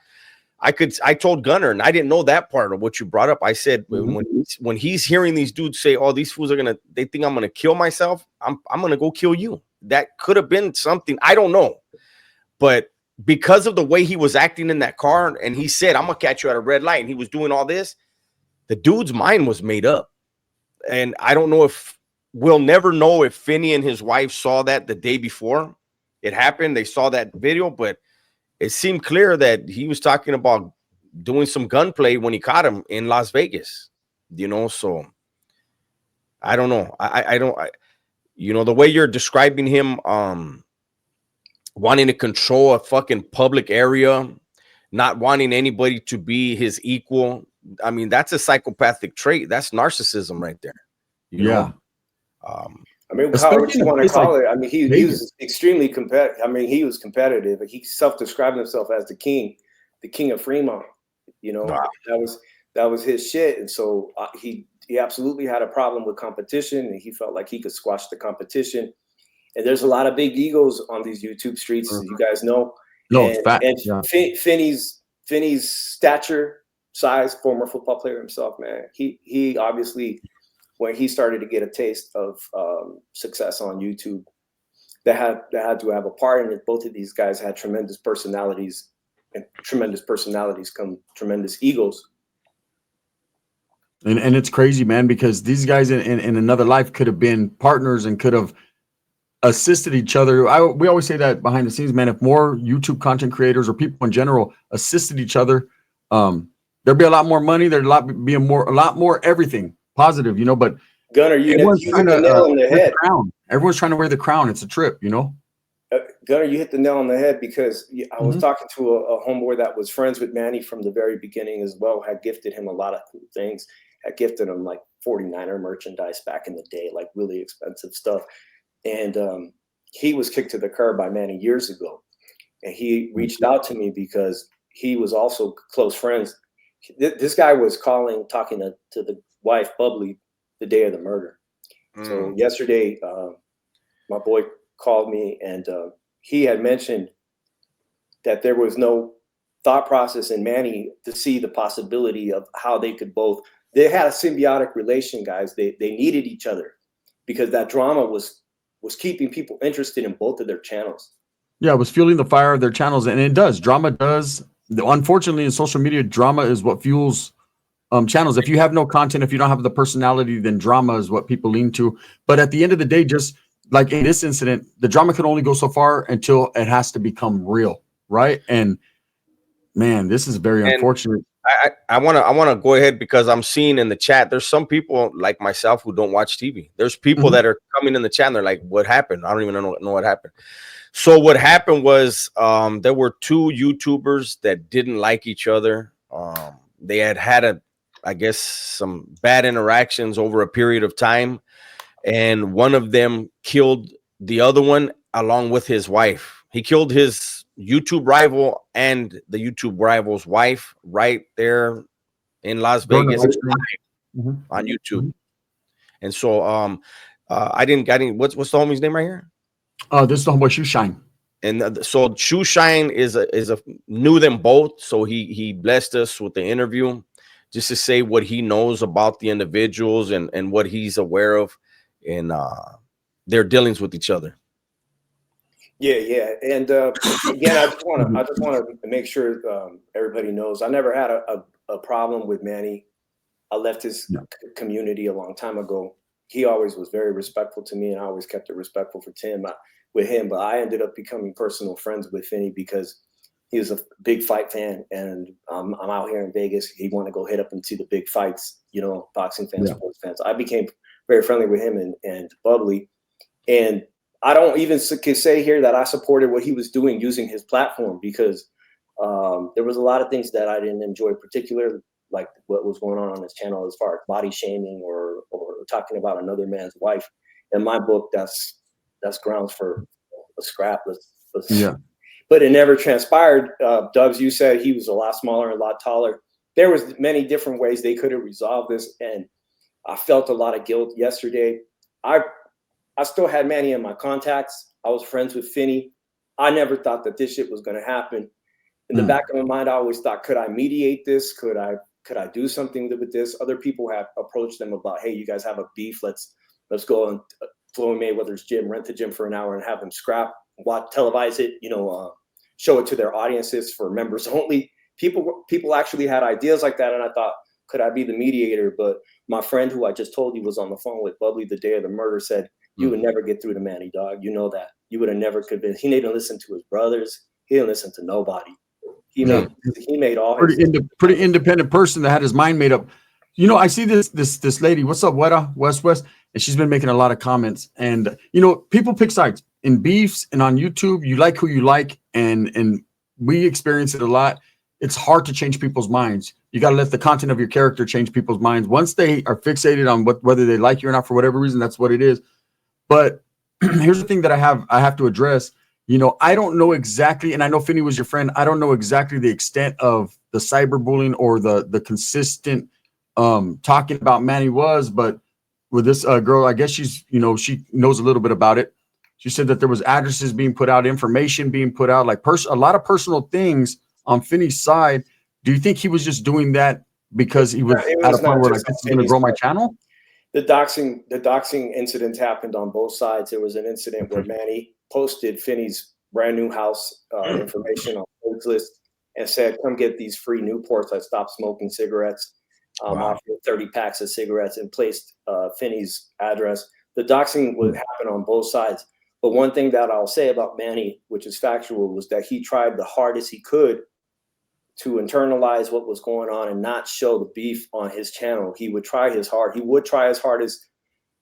I told Gunner, and I didn't know that part of what you brought up. I said, when he's hearing these dudes say, oh, these fools are they think I'm gonna kill myself, I'm gonna go kill you. That could have been something, I don't know. But because of the way he was acting in that car, and he said, I'm gonna catch you at a red light, and he was doing all this, the dude's mind was made up. And I don't know if we'll never know if Finney and his wife saw that the day before it happened. They saw that video, but it seemed clear that he was talking about doing some gunplay when he caught him in Las Vegas, you know. So I don't know. I don't, you know, the way you're describing him, wanting to control a fucking public area, not wanting anybody to be his equal. I mean, that's a psychopathic trait. That's narcissism right there. You know? I mean, however you want to call it. I mean, he was extremely competitive. I mean, he was competitive. He self-described himself as the king of Fremont. You know, that was his shit. And so he absolutely had a problem with competition, and he felt like he could squash the competition. And there's a lot of big egos on these YouTube streets, as you guys know. Finney's stature, size, former football player himself, man. He obviously, when he started to get a taste of success on YouTube, that had to have a part in it. Both of these guys had tremendous personalities, and tremendous personalities come tremendous egos. And it's crazy, man, because these guys in another life could have been partners and could have assisted each other. We always say that behind the scenes, man, if more YouTube content creators or people in general assisted each other, there'd be a lot more money. There'd be a lot more everything positive, you know. But Gunner, you hit the nail on the head. Everyone's trying to wear the crown. It's a trip, you know. Gunner, you hit the nail on the head, because I was talking to a homeboy that was friends with Manny from the very beginning as well. Had gifted him a lot of cool things. Had gifted him like 49er merchandise back in the day, like really expensive stuff. And he was kicked to the curb by Manny years ago. And he reached out to me because he was also close friends. This guy was talking to the wife, Bubbly, the day of the murder. So yesterday, my boy called me, and he had mentioned that there was no thought process in Manny to see the possibility of how they could both. They had a symbiotic relation, guys. They needed each other, because that drama was keeping people interested in both of their channels. Yeah, it was fueling the fire of their channels, and it does. Drama does. Unfortunately, in social media, drama is what fuels channels. If you have no content, if you don't have the personality, then drama is what people lean to. But at the end of the day, just like in this incident, the drama can only go so far until it has to become real, right? And man, this is very unfortunate. I want to go ahead, because I'm seeing in the chat, there's some people like myself who don't watch TV. There's people that are coming in the chat and they're like, what happened? I don't even know what happened. So what happened was there were two YouTubers that didn't like each other. They had I guess some bad interactions over a period of time, and one of them killed the other one along with his wife. He killed his YouTube rival and the YouTube rival's wife right there in Las Vegas on YouTube. And so I didn't what's the homie's name right here? This is the homeboy Shoe Shine. And so Shoe Shine knew them both, so he blessed us with the interview just to say what he knows about the individuals and what he's aware of in their dealings with each other. Yeah. And again, I just want to make sure everybody knows I never had a problem with Manny. I left his community a long time ago. He always was very respectful to me, and I always kept it respectful with him. But I ended up becoming personal friends with Finney because he was a big fight fan, and I'm out here in Vegas. He wanted to go hit up and see the big fights, you know, boxing fans, sports fans. I became very friendly with him and Bubbly, and I don't even can say here that I supported what he was doing using his platform, because there was a lot of things that I didn't enjoy, particularly like what was going on his channel as far as body shaming or talking about another man's wife. In my book, that's grounds for a scrap. Yeah. But it never transpired. Dubs, you said he was a lot smaller and a lot taller. There was many different ways they could have resolved this, and I felt a lot of guilt yesterday. I still had Manny in my contacts. I was friends with Finney. I never thought that this shit was going to happen. In the back of my mind, I always thought, could I mediate this? Could I do something with this? Other people have approached them about, hey, you guys have a beef. Let's go and Floyd Mayweather's gym, rent the gym for an hour and have them scrap, televise it, show it to their audiences for members only. People actually had ideas like that, and I thought, could I be the mediator? But my friend, who I just told you was on the phone with Bubbly the day of the murder, said, you would never get through to Manny, dog. You know that. You would have never convinced. He didn't listen to his brothers. He didn't listen to nobody. He made all pretty independent person that had his mind made up. I see this lady. What's up, West, and she's been making a lot of comments. And people pick sides in beefs and on YouTube. You like who you like, and we experience it a lot. It's hard to change people's minds. You got to let the content of your character change people's minds. Once they are fixated on whether they like you or not for whatever reason, that's what it is. But here's the thing that I have to address. I don't know exactly, and I know Finney was your friend. I don't know exactly the extent of the cyberbullying or the consistent talking about Manny was, but with this girl, I guess she's, she knows a little bit about it. She said that there was addresses being put out, information being put out, like a lot of personal things on Finney's side. Do you think he was just doing that because he was at a point where like, this is going to grow my channel? The doxing incidents happened on both sides. There was an incident where Manny posted Finney's brand new house information on Craigslist and said, come get these free Newports. I stopped smoking cigarettes. Offered 30 packs of cigarettes and placed Finney's address. The doxing would happen on both sides. But one thing that I'll say about Manny, which is factual, was that he tried the hardest he could to internalize what was going on and not show the beef on his channel. He would try his hardest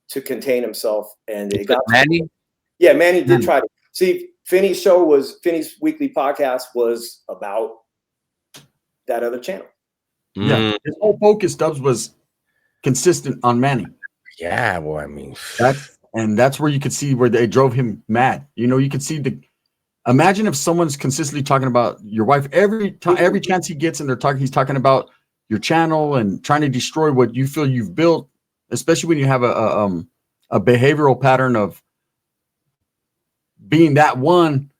to contain himself. And it got Manny? Yeah, Manny did try to. See, Finney's weekly podcast was about that other channel. Yeah, his whole focus, Dubs, was consistent on Manny. Yeah, well, I mean, that's where you could see where they drove him mad. You could see imagine if someone's consistently talking about your wife every chance he gets, and he's talking about your channel and trying to destroy what you feel you've built, especially when you have a behavioral pattern of being that one.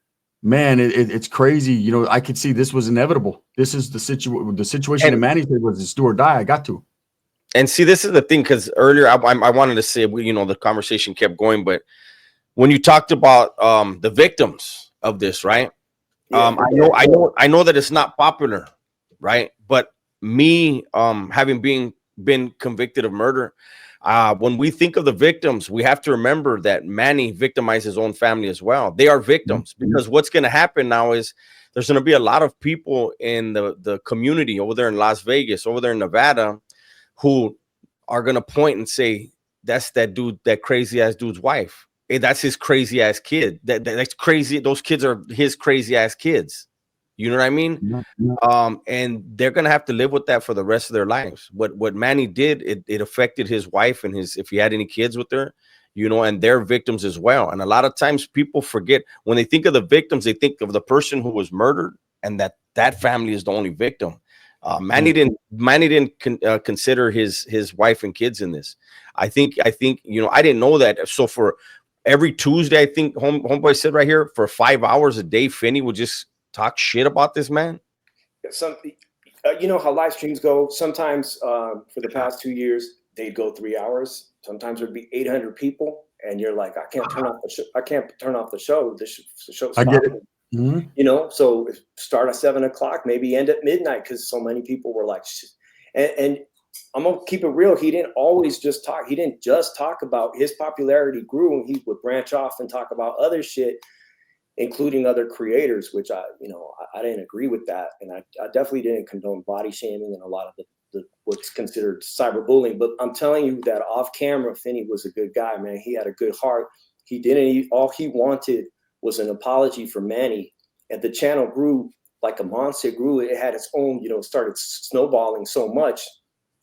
Man, it's crazy. I could see this was inevitable. This is the situation. And Manny said was it's do or die. I got to. And see, this is the thing, because earlier I wanted to say, the conversation kept going, but when you talked about the victims of this, right? Yeah, I know that it's not popular, right? But me, having been convicted of murder, when we think of the victims, we have to remember that Manny victimized his own family as well. They are victims, because what's going to happen now is there's going to be a lot of people in the community over there in Las Vegas, over there in Nevada, who are going to point and say, that's that dude, that crazy ass dude's wife. Hey, that's his crazy ass kid. That's crazy. Those kids are his crazy ass kids. You know what I mean? And they're gonna have to live with that for the rest of their lives. What Manny did, it affected his wife and if he had any kids with her, and they're victims as well. And a lot of times people forget, when they think of the victims, they think of the person who was murdered, and that family is the only victim. Manny didn't consider his wife and kids in this. I think I didn't know that. So for every Tuesday, I think homeboy said right here, for 5 hours a day, Finney would just talk shit about this man. You know how live streams go. Sometimes for the past 2 years, they'd go 3 hours. Sometimes there'd be 800 people, and you're like, I can't turn off the show. I can't turn off the show. The show's I get it. Mm-hmm. So start at 7 o'clock, maybe end at midnight, because so many people were like, shit. And I'm gonna keep it real. He didn't always just talk. He didn't just talk about his popularity grew, and he would branch off and talk about other shit, including other creators, which I didn't agree with that. And I definitely didn't condone body shaming and a lot of the what's considered cyberbullying. But I'm telling you that off camera, Finney was a good guy, man. He had a good heart. He didn't. All he wanted was an apology for Manny, and the channel grew like a monster. It grew. It had its own, started snowballing so much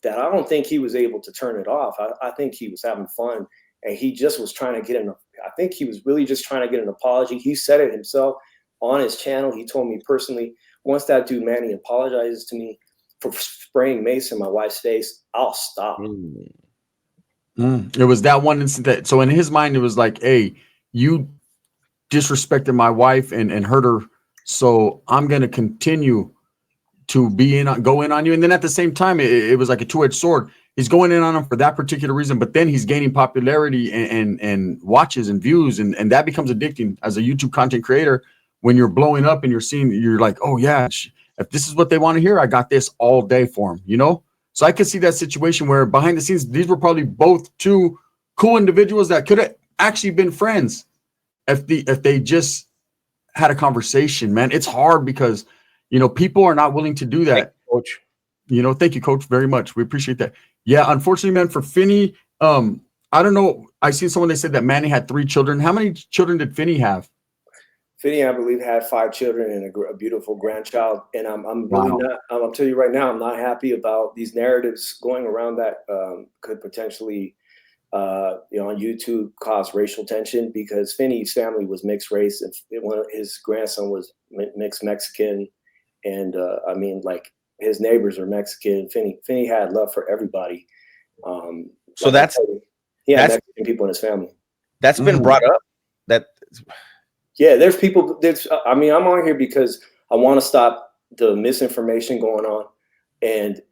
that I don't think he was able to turn it off. I think he was having fun, and he just was trying to get I think he was really just trying to get an apology. He said it himself on his channel. He told me personally, once that dude Manny apologizes to me for spraying mace in my wife's face, I'll stop. It was that one incident that, so in his mind, it was like, hey, you disrespected my wife and hurt her, so I'm going to continue to go in on you. And then at the same time, it was like a two-edged sword. He's going in on him for that particular reason, but then he's gaining popularity and watches and views, and that becomes addicting as a YouTube content creator. When you're blowing up and you're like, oh yeah, if this is what they want to hear, I got this all day for them, So I could see that situation where behind the scenes, these were probably both two cool individuals that could have actually been friends if they just had a conversation, man. It's hard because, people are not willing to do that. Coach. Thank you, Coach, very much. We appreciate that. Yeah, unfortunately, man, for Finney, I don't know. I seen someone, they said that Manny had 3 children. How many children did Finney have? Finney, I believe, had 5 children and a beautiful grandchild. And I'm really not. I'm telling you right now, I'm not happy about these narratives going around that could potentially, on YouTube, cause racial tension, because Finney's family was mixed race, and his grandson was mixed Mexican, and his neighbors are Mexican. Finney had love for everybody. So that's Mexican people in his family. That's been brought up. Yeah, there's people. I'm on here because I want to stop the misinformation going on, and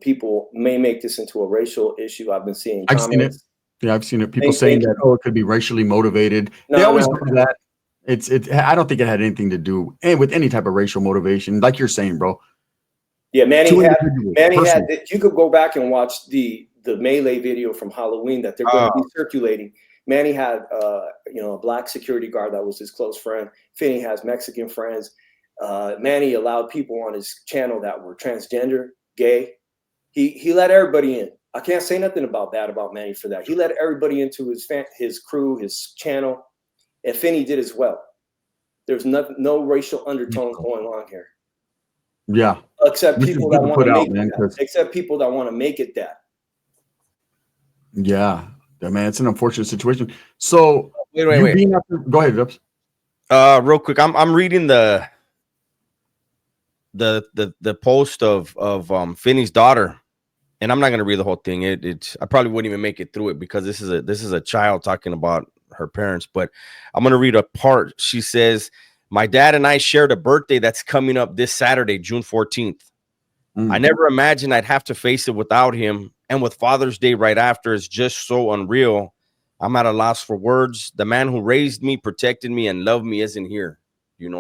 people may make this into a racial issue. I've been seeing comments. I've seen it. Yeah, I've seen it. People saying that, it could be racially motivated. They always do that. I don't think it had anything to do with any type of racial motivation, like you're saying, bro. Yeah, Manny had. You could go back and watch the melee video from Halloween that they're going to be circulating. Manny had, a black security guard that was his close friend. Finney has Mexican friends. Manny allowed people on his channel that were transgender, gay. He let everybody in. I can't say nothing about Manny for that. He let everybody into his crew, his channel, and Finney did as well. There's no racial undertones going on here. Yeah, except people that want to make it that. Yeah. Yeah, man, it's an unfortunate situation. So wait. Go ahead, Dubs. Real quick, I'm reading the post of Finney's daughter, and I'm not gonna read the whole thing. I probably wouldn't even make it through it because this is a child talking about her parents. But I'm gonna read a part. She says, "My dad and I shared a birthday that's coming up this Saturday, June 14th. I never imagined I'd have to face it without him. And with Father's Day right after, it's just so unreal. I'm at a loss for words. The man who raised me, protected me, and loved me isn't here."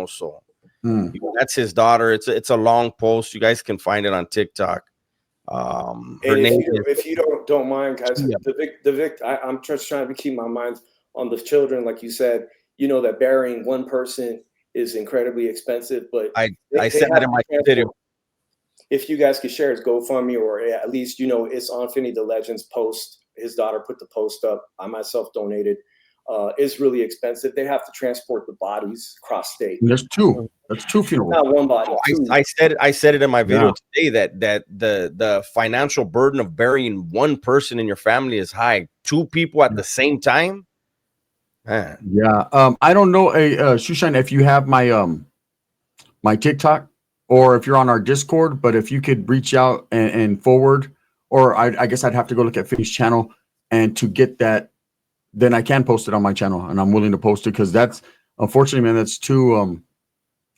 So that's his daughter. It's a long post. You guys can find it on TikTok. If you don't mind, guys, I'm just trying to keep my mind on the children. Like you said, that burying one person is incredibly expensive. But I said that in my video. If you guys could share his GoFundMe, or at least, it's on Finney the Legend's post. His daughter put the post up. I myself donated. It's really expensive. They have to transport the bodies across state. And there's 2. That's 2 funerals. Not one body. I said it in my video today that the financial burden of burying one person in your family is high. 2 people at the same time. Man. Yeah. I don't know, Shushan, if you have my TikTok, or if you're on our Discord, but if you could reach out and forward, or I guess I'd have to go look at Finney's channel, and to get that, then I can post it on my channel, and I'm willing to post it, because that's, unfortunately, man, that's too,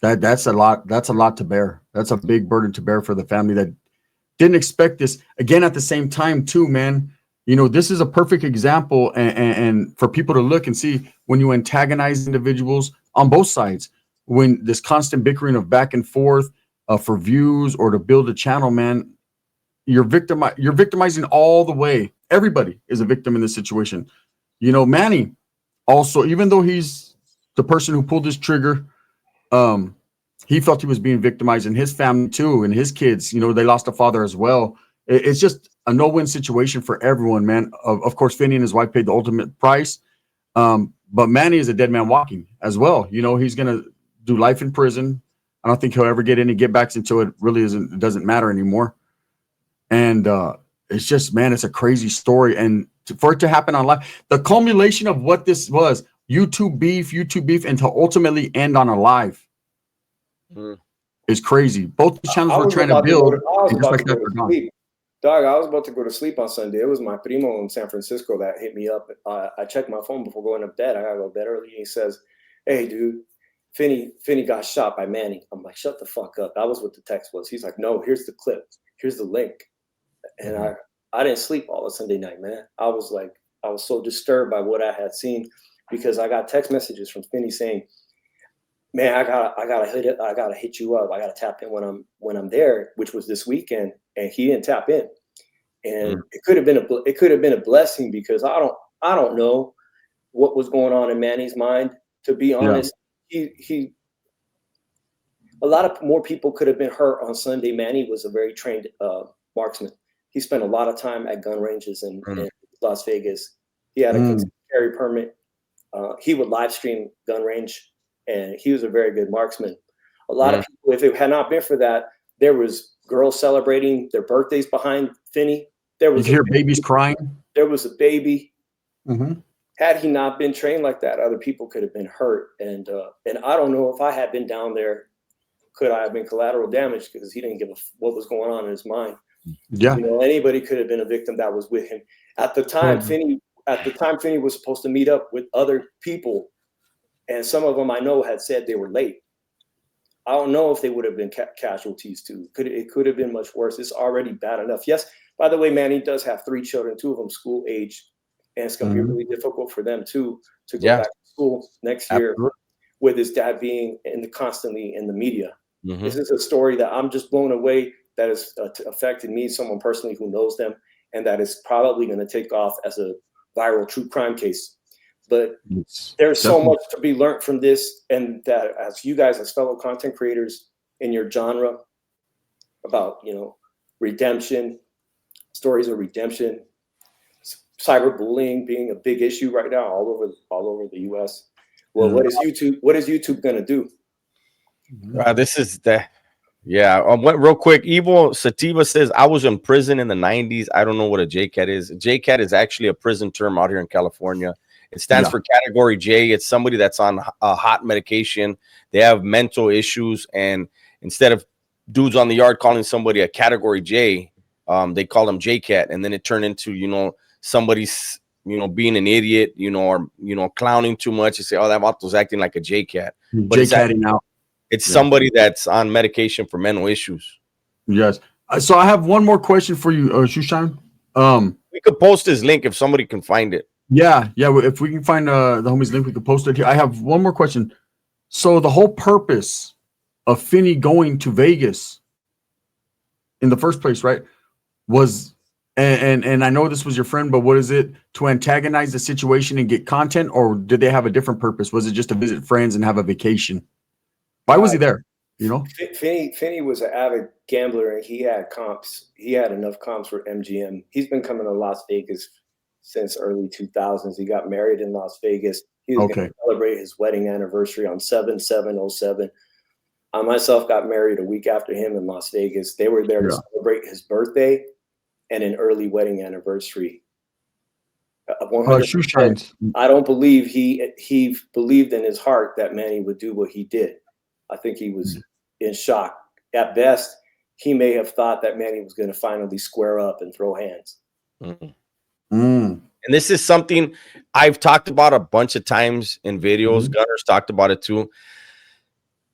that's a lot to bear. That's a big burden to bear for the family that didn't expect this. Again, at the same time too, man, this is a perfect example, and for people to look and see when you antagonize individuals on both sides, when this constant bickering of back and forth for views or to build a channel, man, you're victimizing all the way. Everybody is a victim in this situation. Manny also, even though he's the person who pulled this trigger, he felt he was being victimized, and his family too, and his kids, they lost a father as well. It's just a no-win situation for everyone, man. Of course, Finney and his wife paid the ultimate price. but Manny is a dead man walking as well. You know, he's gonna do life in prison. I don't think he'll ever get any get backs until it really it doesn't matter anymore. And it's just, man, it's a crazy story. And for it to happen on live, the culmination of what this was, YouTube beef, and to ultimately end on a live is crazy. Both the channels were trying to build. Dog, I was about to go to sleep on Sunday. It was my primo in San Francisco that hit me up. I checked my phone before going to bed. I gotta go to bed early. And he says, "Hey, dude, Finney got shot by Manny." I'm like, "Shut the fuck up." That was what the text was. He's like, "No, here's the clip. Here's the link." And I didn't sleep all of Sunday night, man. I was so disturbed by what I had seen, because I got text messages from Finney saying, "Man, I gotta hit you up. I gotta tap in when I'm there," which was this weekend, and he didn't tap in. And it could have been a blessing, because I don't know what was going on in Manny's mind. To be honest, he a lot of more people could have been hurt on Sunday. Manny was a very trained marksman. He spent a lot of time at gun ranges in Las Vegas. He had a carry permit. He would live stream gun range, and he was a very good marksman. A lot of people, if it had not been for that, there was girls celebrating their birthdays behind Finney. There was you hear babies crying. There was a baby. Had he not been trained like that, other people could have been hurt. And I don't know if I had been down there, could I have been collateral damage, because he didn't give what was going on in his mind. Yeah, you know, anybody could have been a victim that was with him at the time. Finney was supposed to meet up with other people, and some of them I know had said they were late. I don't know if they would have been casualties too. It could have been much worse. It's already bad enough. Yes, by the way, Manny does have 3 children, 2 of them school age, and it's going to be really difficult for them too to go back to school next year. With his dad being constantly in the media. This is a story that I'm just blown away, that has affected me, someone personally who knows them, and that is probably going to take off as a viral true crime case. But there's so much to be learned from this, and that as you guys, as fellow content creators in your genre, about, you know, redemption, stories of redemption, cyberbullying being a big issue right now all over the U.S. Well, what is YouTube going to do? This is the real quick. Evil Sativa says, "I was in prison in the 90s. I don't know what a JCAT is. JCAT is actually a prison term out here in California. It stands for Category J. It's somebody that's on a hot medication. They have mental issues, and instead of dudes on the yard calling somebody a Category J, they call them JCAT, and then it turned into, you know, somebody's, you know, being an idiot, you know, or, you know, clowning too much. You say, oh, that vato's acting like a JCAT. But JCATting out. It's somebody that's on medication for mental issues. Yes. So I have one more question for you, Shushan. We could post his link if somebody can find it. Yeah. If we can find the homie's link, we could post it here. I have one more question. So the whole purpose of Finney going to Vegas in the first place, right, was, and I know this was your friend, but what is it, to antagonize the situation and get content, or did they have a different purpose? Was it just to visit friends and have a vacation? Why was he there? You know, Finney was an avid gambler, and he had comps. He had enough comps for MGM. He's been coming to Las Vegas since early 2000s. He got married in Las Vegas. He was going to celebrate his wedding anniversary on 7/7/07. I myself got married a week after him in Las Vegas. They were there to celebrate his birthday and an early wedding anniversary. 100%. I don't believe he believed in his heart that Manny would do what he did. I think he was in shock. At best, he may have thought that Manny was going to finally square up and throw hands. And this is something I've talked about a bunch of times in videos. Gunner's talked about it too.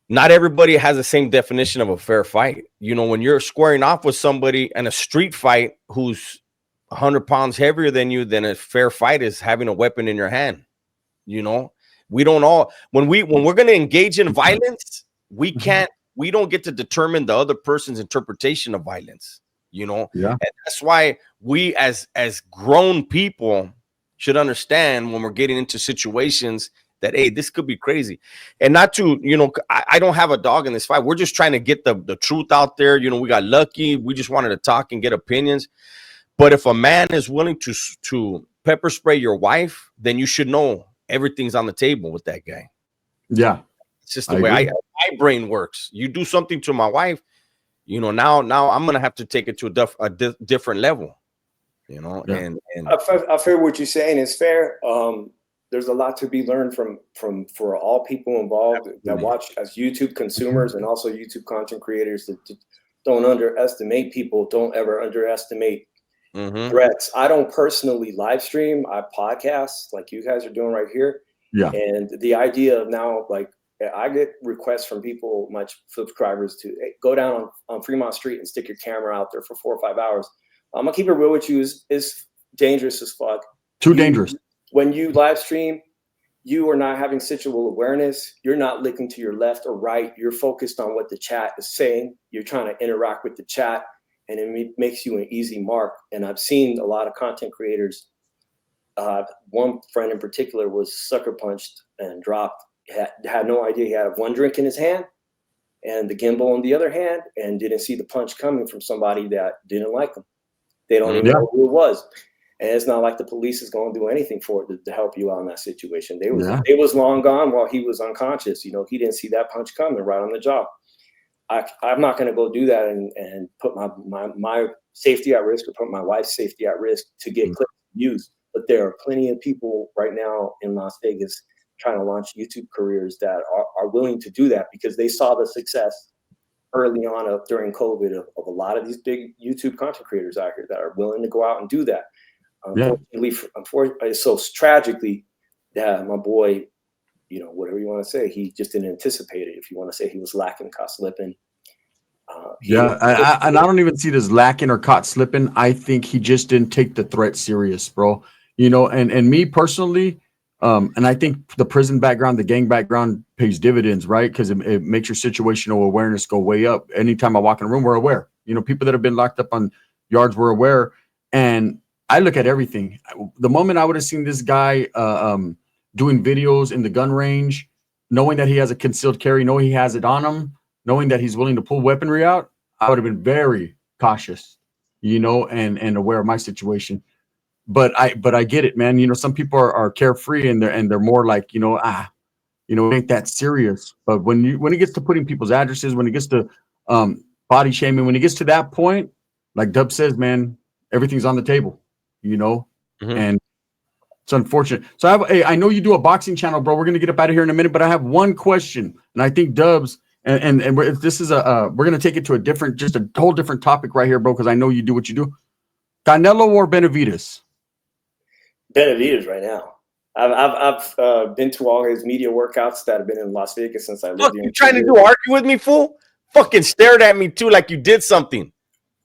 Not everybody has the same definition of a fair fight. You know, when you're squaring off with somebody in a street fight who's 100 pounds heavier than you, then a fair fight is having a weapon in your hand. You know, we don't all, when we're going to engage in violence, we don't get to determine the other person's interpretation of violence, you know? And that's why we as grown people should understand when we're getting into situations that, hey, this could be crazy. And not to, you know, I don't have a dog in this fight. We're just trying to get the truth out there. You know, we got lucky. We just wanted to talk and get opinions. But if a man is willing to pepper spray your wife, then you should know everything's on the table with that guy. Yeah. It's just the way my brain works. You do something to my wife, you know, now I'm going to have to take it to a different level, you know, and I feel what you're saying is fair. There's a lot to be learned for all people involved that watch as YouTube consumers and also YouTube content creators that don't underestimate people. Don't ever underestimate threats. I don't personally live stream. I podcast like you guys are doing right here. Yeah. And the idea of now, like, I get requests from people, my subscribers, to go down on Fremont Street and stick your camera out there for 4 or 5 hours. I'm gonna keep it real with you. Is dangerous as fuck. Too dangerous. When you live stream, you are not having visual awareness. You're not looking to your left or right. You're focused on what the chat is saying. You're trying to interact with the chat, and it makes you an easy mark. And I've seen a lot of content creators. One friend in particular was sucker punched and dropped. Had no idea he had one drink in his hand and the gimbal in the other hand, and didn't see the punch coming from somebody that didn't like him. They don't even know who it was. And it's not like the police is going to do anything for it to help you out in that situation. They was long gone while he was unconscious. You know, he didn't see that punch coming right on the jaw. I'm not going to go do that and put my safety at risk or put my wife's safety at risk to get clips views. But there are plenty of people right now in Las Vegas trying to launch YouTube careers that are willing to do that because they saw the success early on during COVID of a lot of these big YouTube content creators out here that are willing to go out and do that. Unfortunately, so tragically, that my boy, you know, whatever you want to say, he just didn't anticipate it. If you want to say he was lacking, caught slipping. I don't even see this lacking or caught slipping. I think he just didn't take the threat serious, bro. You know, and me personally, and I think the prison background, the gang background pays dividends, right? Because it makes your situational awareness go way up. Anytime I walk in a room, we're aware. You know, people that have been locked up on yards were aware. And I look at everything. The moment I would have seen this guy doing videos in the gun range, knowing that he has a concealed carry, knowing he has it on him, knowing that he's willing to pull weaponry out, I would have been very cautious, you know, and aware of my situation. But I get it, man. You know, some people are carefree and they're more like, you know, it ain't that serious. But when it gets to putting people's addresses, when it gets to body shaming, when it gets to that point, like Dub says, man, everything's on the table, you know, and it's unfortunate. So I know you do a boxing channel, bro. We're gonna get up out of here in a minute, but I have one question, and I think Dubs and this is we're gonna take it to just a whole different topic right here, bro, because I know you do what you do. Canelo or Benavidez? Benavidez right now. I've been to all his media workouts that have been in Las Vegas since I lived here. You trying to argue with me, fool? Fucking stared at me too like you did something.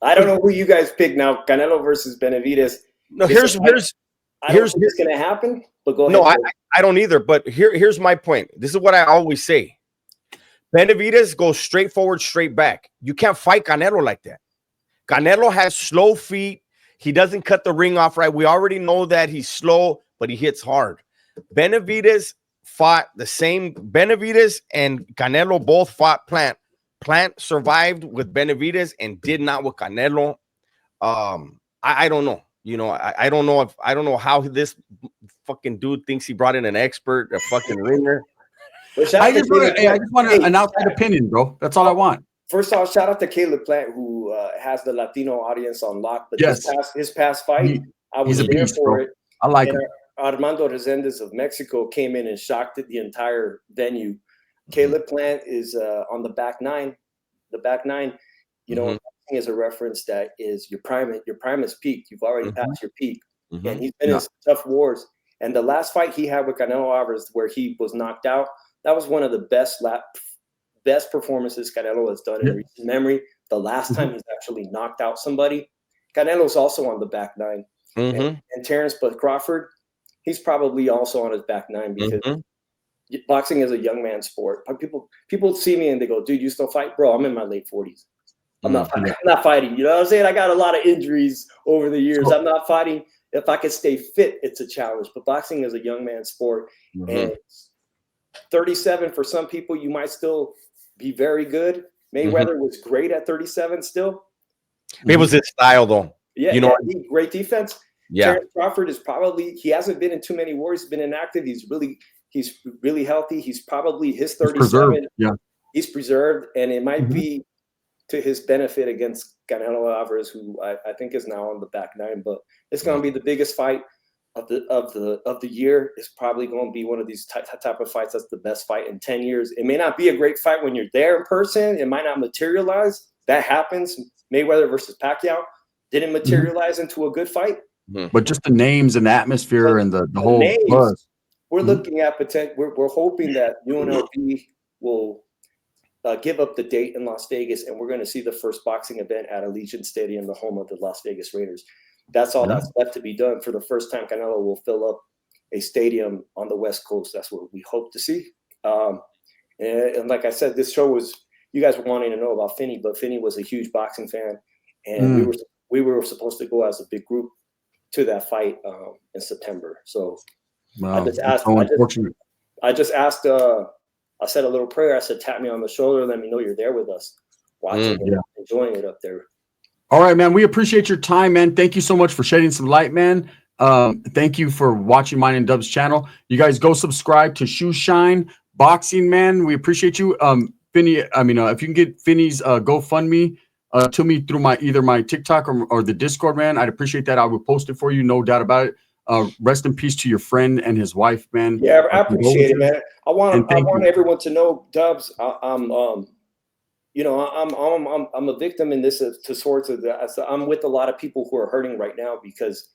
I don't know who you guys pick now, Canelo versus Benavidez. No, here's I don't think it's gonna happen. But go ahead. No, I don't either. But here's my point. This is what I always say. Benavidez goes straight forward, straight back. You can't fight Canelo like that. Canelo has slow feet. He doesn't cut the ring off right. We already know that he's slow, but he hits hard. Benavidez fought the same. Benavidez and Canelo both fought Plant. Plant survived with Benavidez and did not with Canelo. I don't know. You know, I don't know how this fucking dude thinks he brought in an expert, a fucking ringer. I just want an outside opinion, bro. That's all I want. First off, shout out to Caleb Plant, who has the Latino audience on lock. But his past fight, I was there for it. I like it. Armando Resendez of Mexico came in and shocked the entire venue. Caleb Plant is on the back nine. The back nine, you know, is a reference that is your prime is peaked. You've already passed your peak. And he's been in some tough wars. And the last fight he had with Canelo Alvarez, where he was knocked out, that was one of the best performances Canelo has done in recent memory. The last time he's actually knocked out somebody. Canelo's also on the back nine. And Terrence Crawford, he's probably also on his back nine because boxing is a young man's sport. People see me and they go, dude, you still fight? Bro, I'm in my late 40s. I'm not fighting. You know what I'm saying? I got a lot of injuries over the years. I'm not fighting. If I could stay fit, it's a challenge. But boxing is a young man's sport. And 37, for some people, you might still be very good. Mayweather was great at 37 still. It was his style, though. Yeah, you know, great defense. Yeah. Terrence Crawford is probably, he hasn't been in too many wars. He's been inactive. He's really healthy. He's probably his 37. Yeah. He's preserved, and it might Mhm. be to his benefit against Canelo Alvarez, who I think is now on the back nine. But it's going to be the biggest fight of the year. It's probably going to be one of these type of fights that's the best fight in 10 years. It may not be a great fight when you're there in person. It might not materialize. That happens. Mayweather versus Pacquiao didn't materialize into a good fight. But just the names and the atmosphere and the whole names, buzz. We're looking at potential. We're hoping that UNLV will give up the date in Las Vegas, and we're going to see the first boxing event at Allegiant Stadium, the home of the Las Vegas Raiders. That's all that's left to be done. For the first time, Canelo will fill up a stadium on the West Coast. That's what we hope to see. And like I said, this show was, you guys were wanting to know about Finney, but Finney was a huge boxing fan, and we were supposed to go as a big group to that fight in September. So Wow, I just asked. I said a little prayer. I said, tap me on the shoulder. Let me know you're there with us, watching it, enjoying it up there. All right, man. We appreciate your time, man. Thank you so much for shedding some light, man. Thank you for watching mine and Dub's channel. You guys go subscribe to Shoe Shine Boxing, man. We appreciate you. Finney, if you can get Finney's GoFundMe to me through either my TikTok or the Discord, man, I'd appreciate that. I will post it for you, no doubt about it. Rest in peace to your friend and his wife, man. Yeah, I appreciate it, man. I want everyone to know, Dubs. I'm a victim in this to sorts of that. I'm with a lot of people who are hurting right now because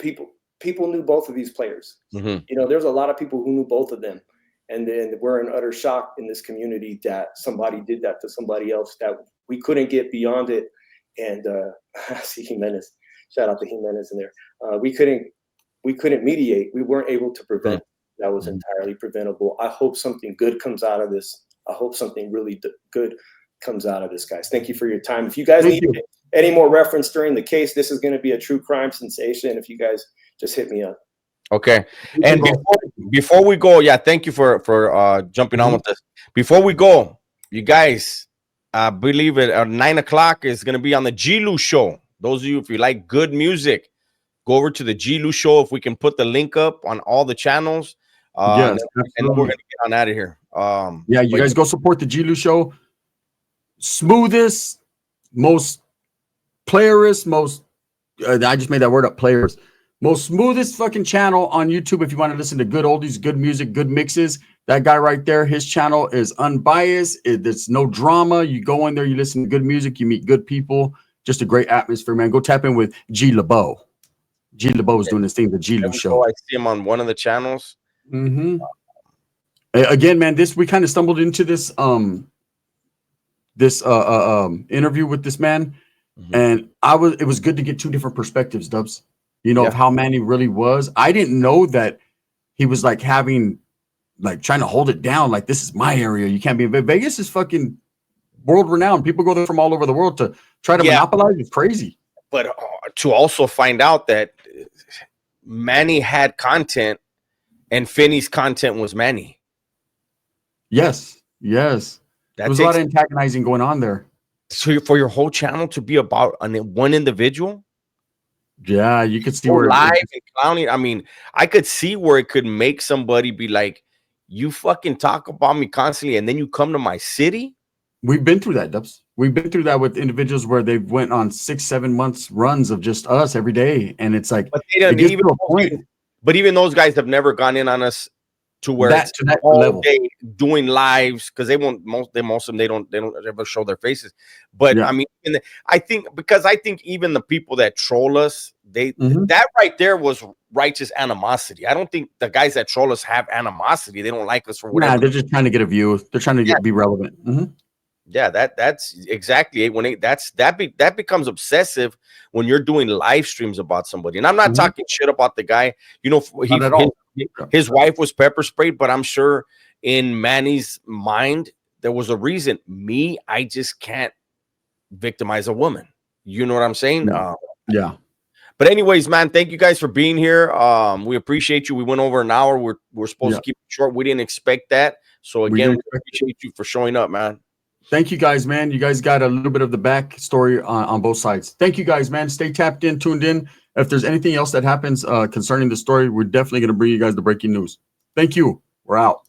people knew both of these players. There's a lot of people who knew both of them, and then we're in utter shock in this community that somebody did that to somebody else, that we couldn't get beyond it. And I see Jimenez. Shout out to Jimenez in there. We couldn't mediate. We weren't able to prevent. That was entirely preventable. I hope something good comes out of this. I hope something really good comes out of this, guys. Thank you for your time. If you guys need any more reference during the case, this is going to be a true crime sensation. If you guys just hit me up. Okay. And before we go, thank you for jumping on with us. Before we go, you guys, I believe it at 9 o'clock is going to be on the G-Lu show. Those of you, if you like good music, go over to the G-Lu show. If we can put the link up on all the channels. Yes, and then we're going to get on out of here. You guys go support the G-Lu show. Smoothest, most playerist, I just made that word up, players. Most smoothest fucking channel on YouTube. If you want to listen to good oldies, good music, good mixes, that guy right there, his channel is unbiased. There's no drama. You go in there, you listen to good music, you meet good people. Just a great atmosphere, man. Go tap in with G LeBeau. G LeBeau is doing this thing, the G-Lu show. I see him on one of the channels. Again, man, we kind of stumbled into this interview with this man, and it was good to get two different perspectives, Dubs. Of how Manny really was. I didn't know that he was like trying to hold it down. Like, this is my area. You can't be. Vegas is fucking world renowned. People go there from all over the world to try to monopolize. It's crazy. But to also find out that Manny had content and Finney's content was Manny. Yes. There was a lot of antagonizing going on there. So for your whole channel to be about one individual. Yeah, you could see where live and clowning. I mean, I could see where it could make somebody be like, you fucking talk about me constantly and then you come to my city. We've been through that, Dubs. We've been through that with individuals where they went on 6-7 months runs of just us every day. And it's like, but even those guys have never gone in on us to where it's to that all level. Day doing lives, because most of them they don't ever show their faces. But I mean, I think even the people that troll us, that right there was righteous animosity. I don't think the guys that troll us have animosity. They don't like us for whatever. Nah, they're just trying to get a view. They're trying to be relevant. Yeah, that's exactly it. That becomes obsessive when you're doing live streams about somebody. And I'm not talking shit about the guy. His wife was pepper sprayed, but I'm sure in Manny's mind there was a reason. I just can't victimize a woman. You know what I'm saying? Yeah. But anyways, man, thank you guys for being here. We appreciate you. We went over an hour. We're supposed to keep it short. We didn't expect that. So again, we appreciate you for showing up, man. Thank you guys, man. You guys got a little bit of the back story on both sides. Thank you guys, man. Stay tapped in, tuned in. If there's anything else that happens concerning the story, we're definitely going to bring you guys the breaking news. Thank you. We're out.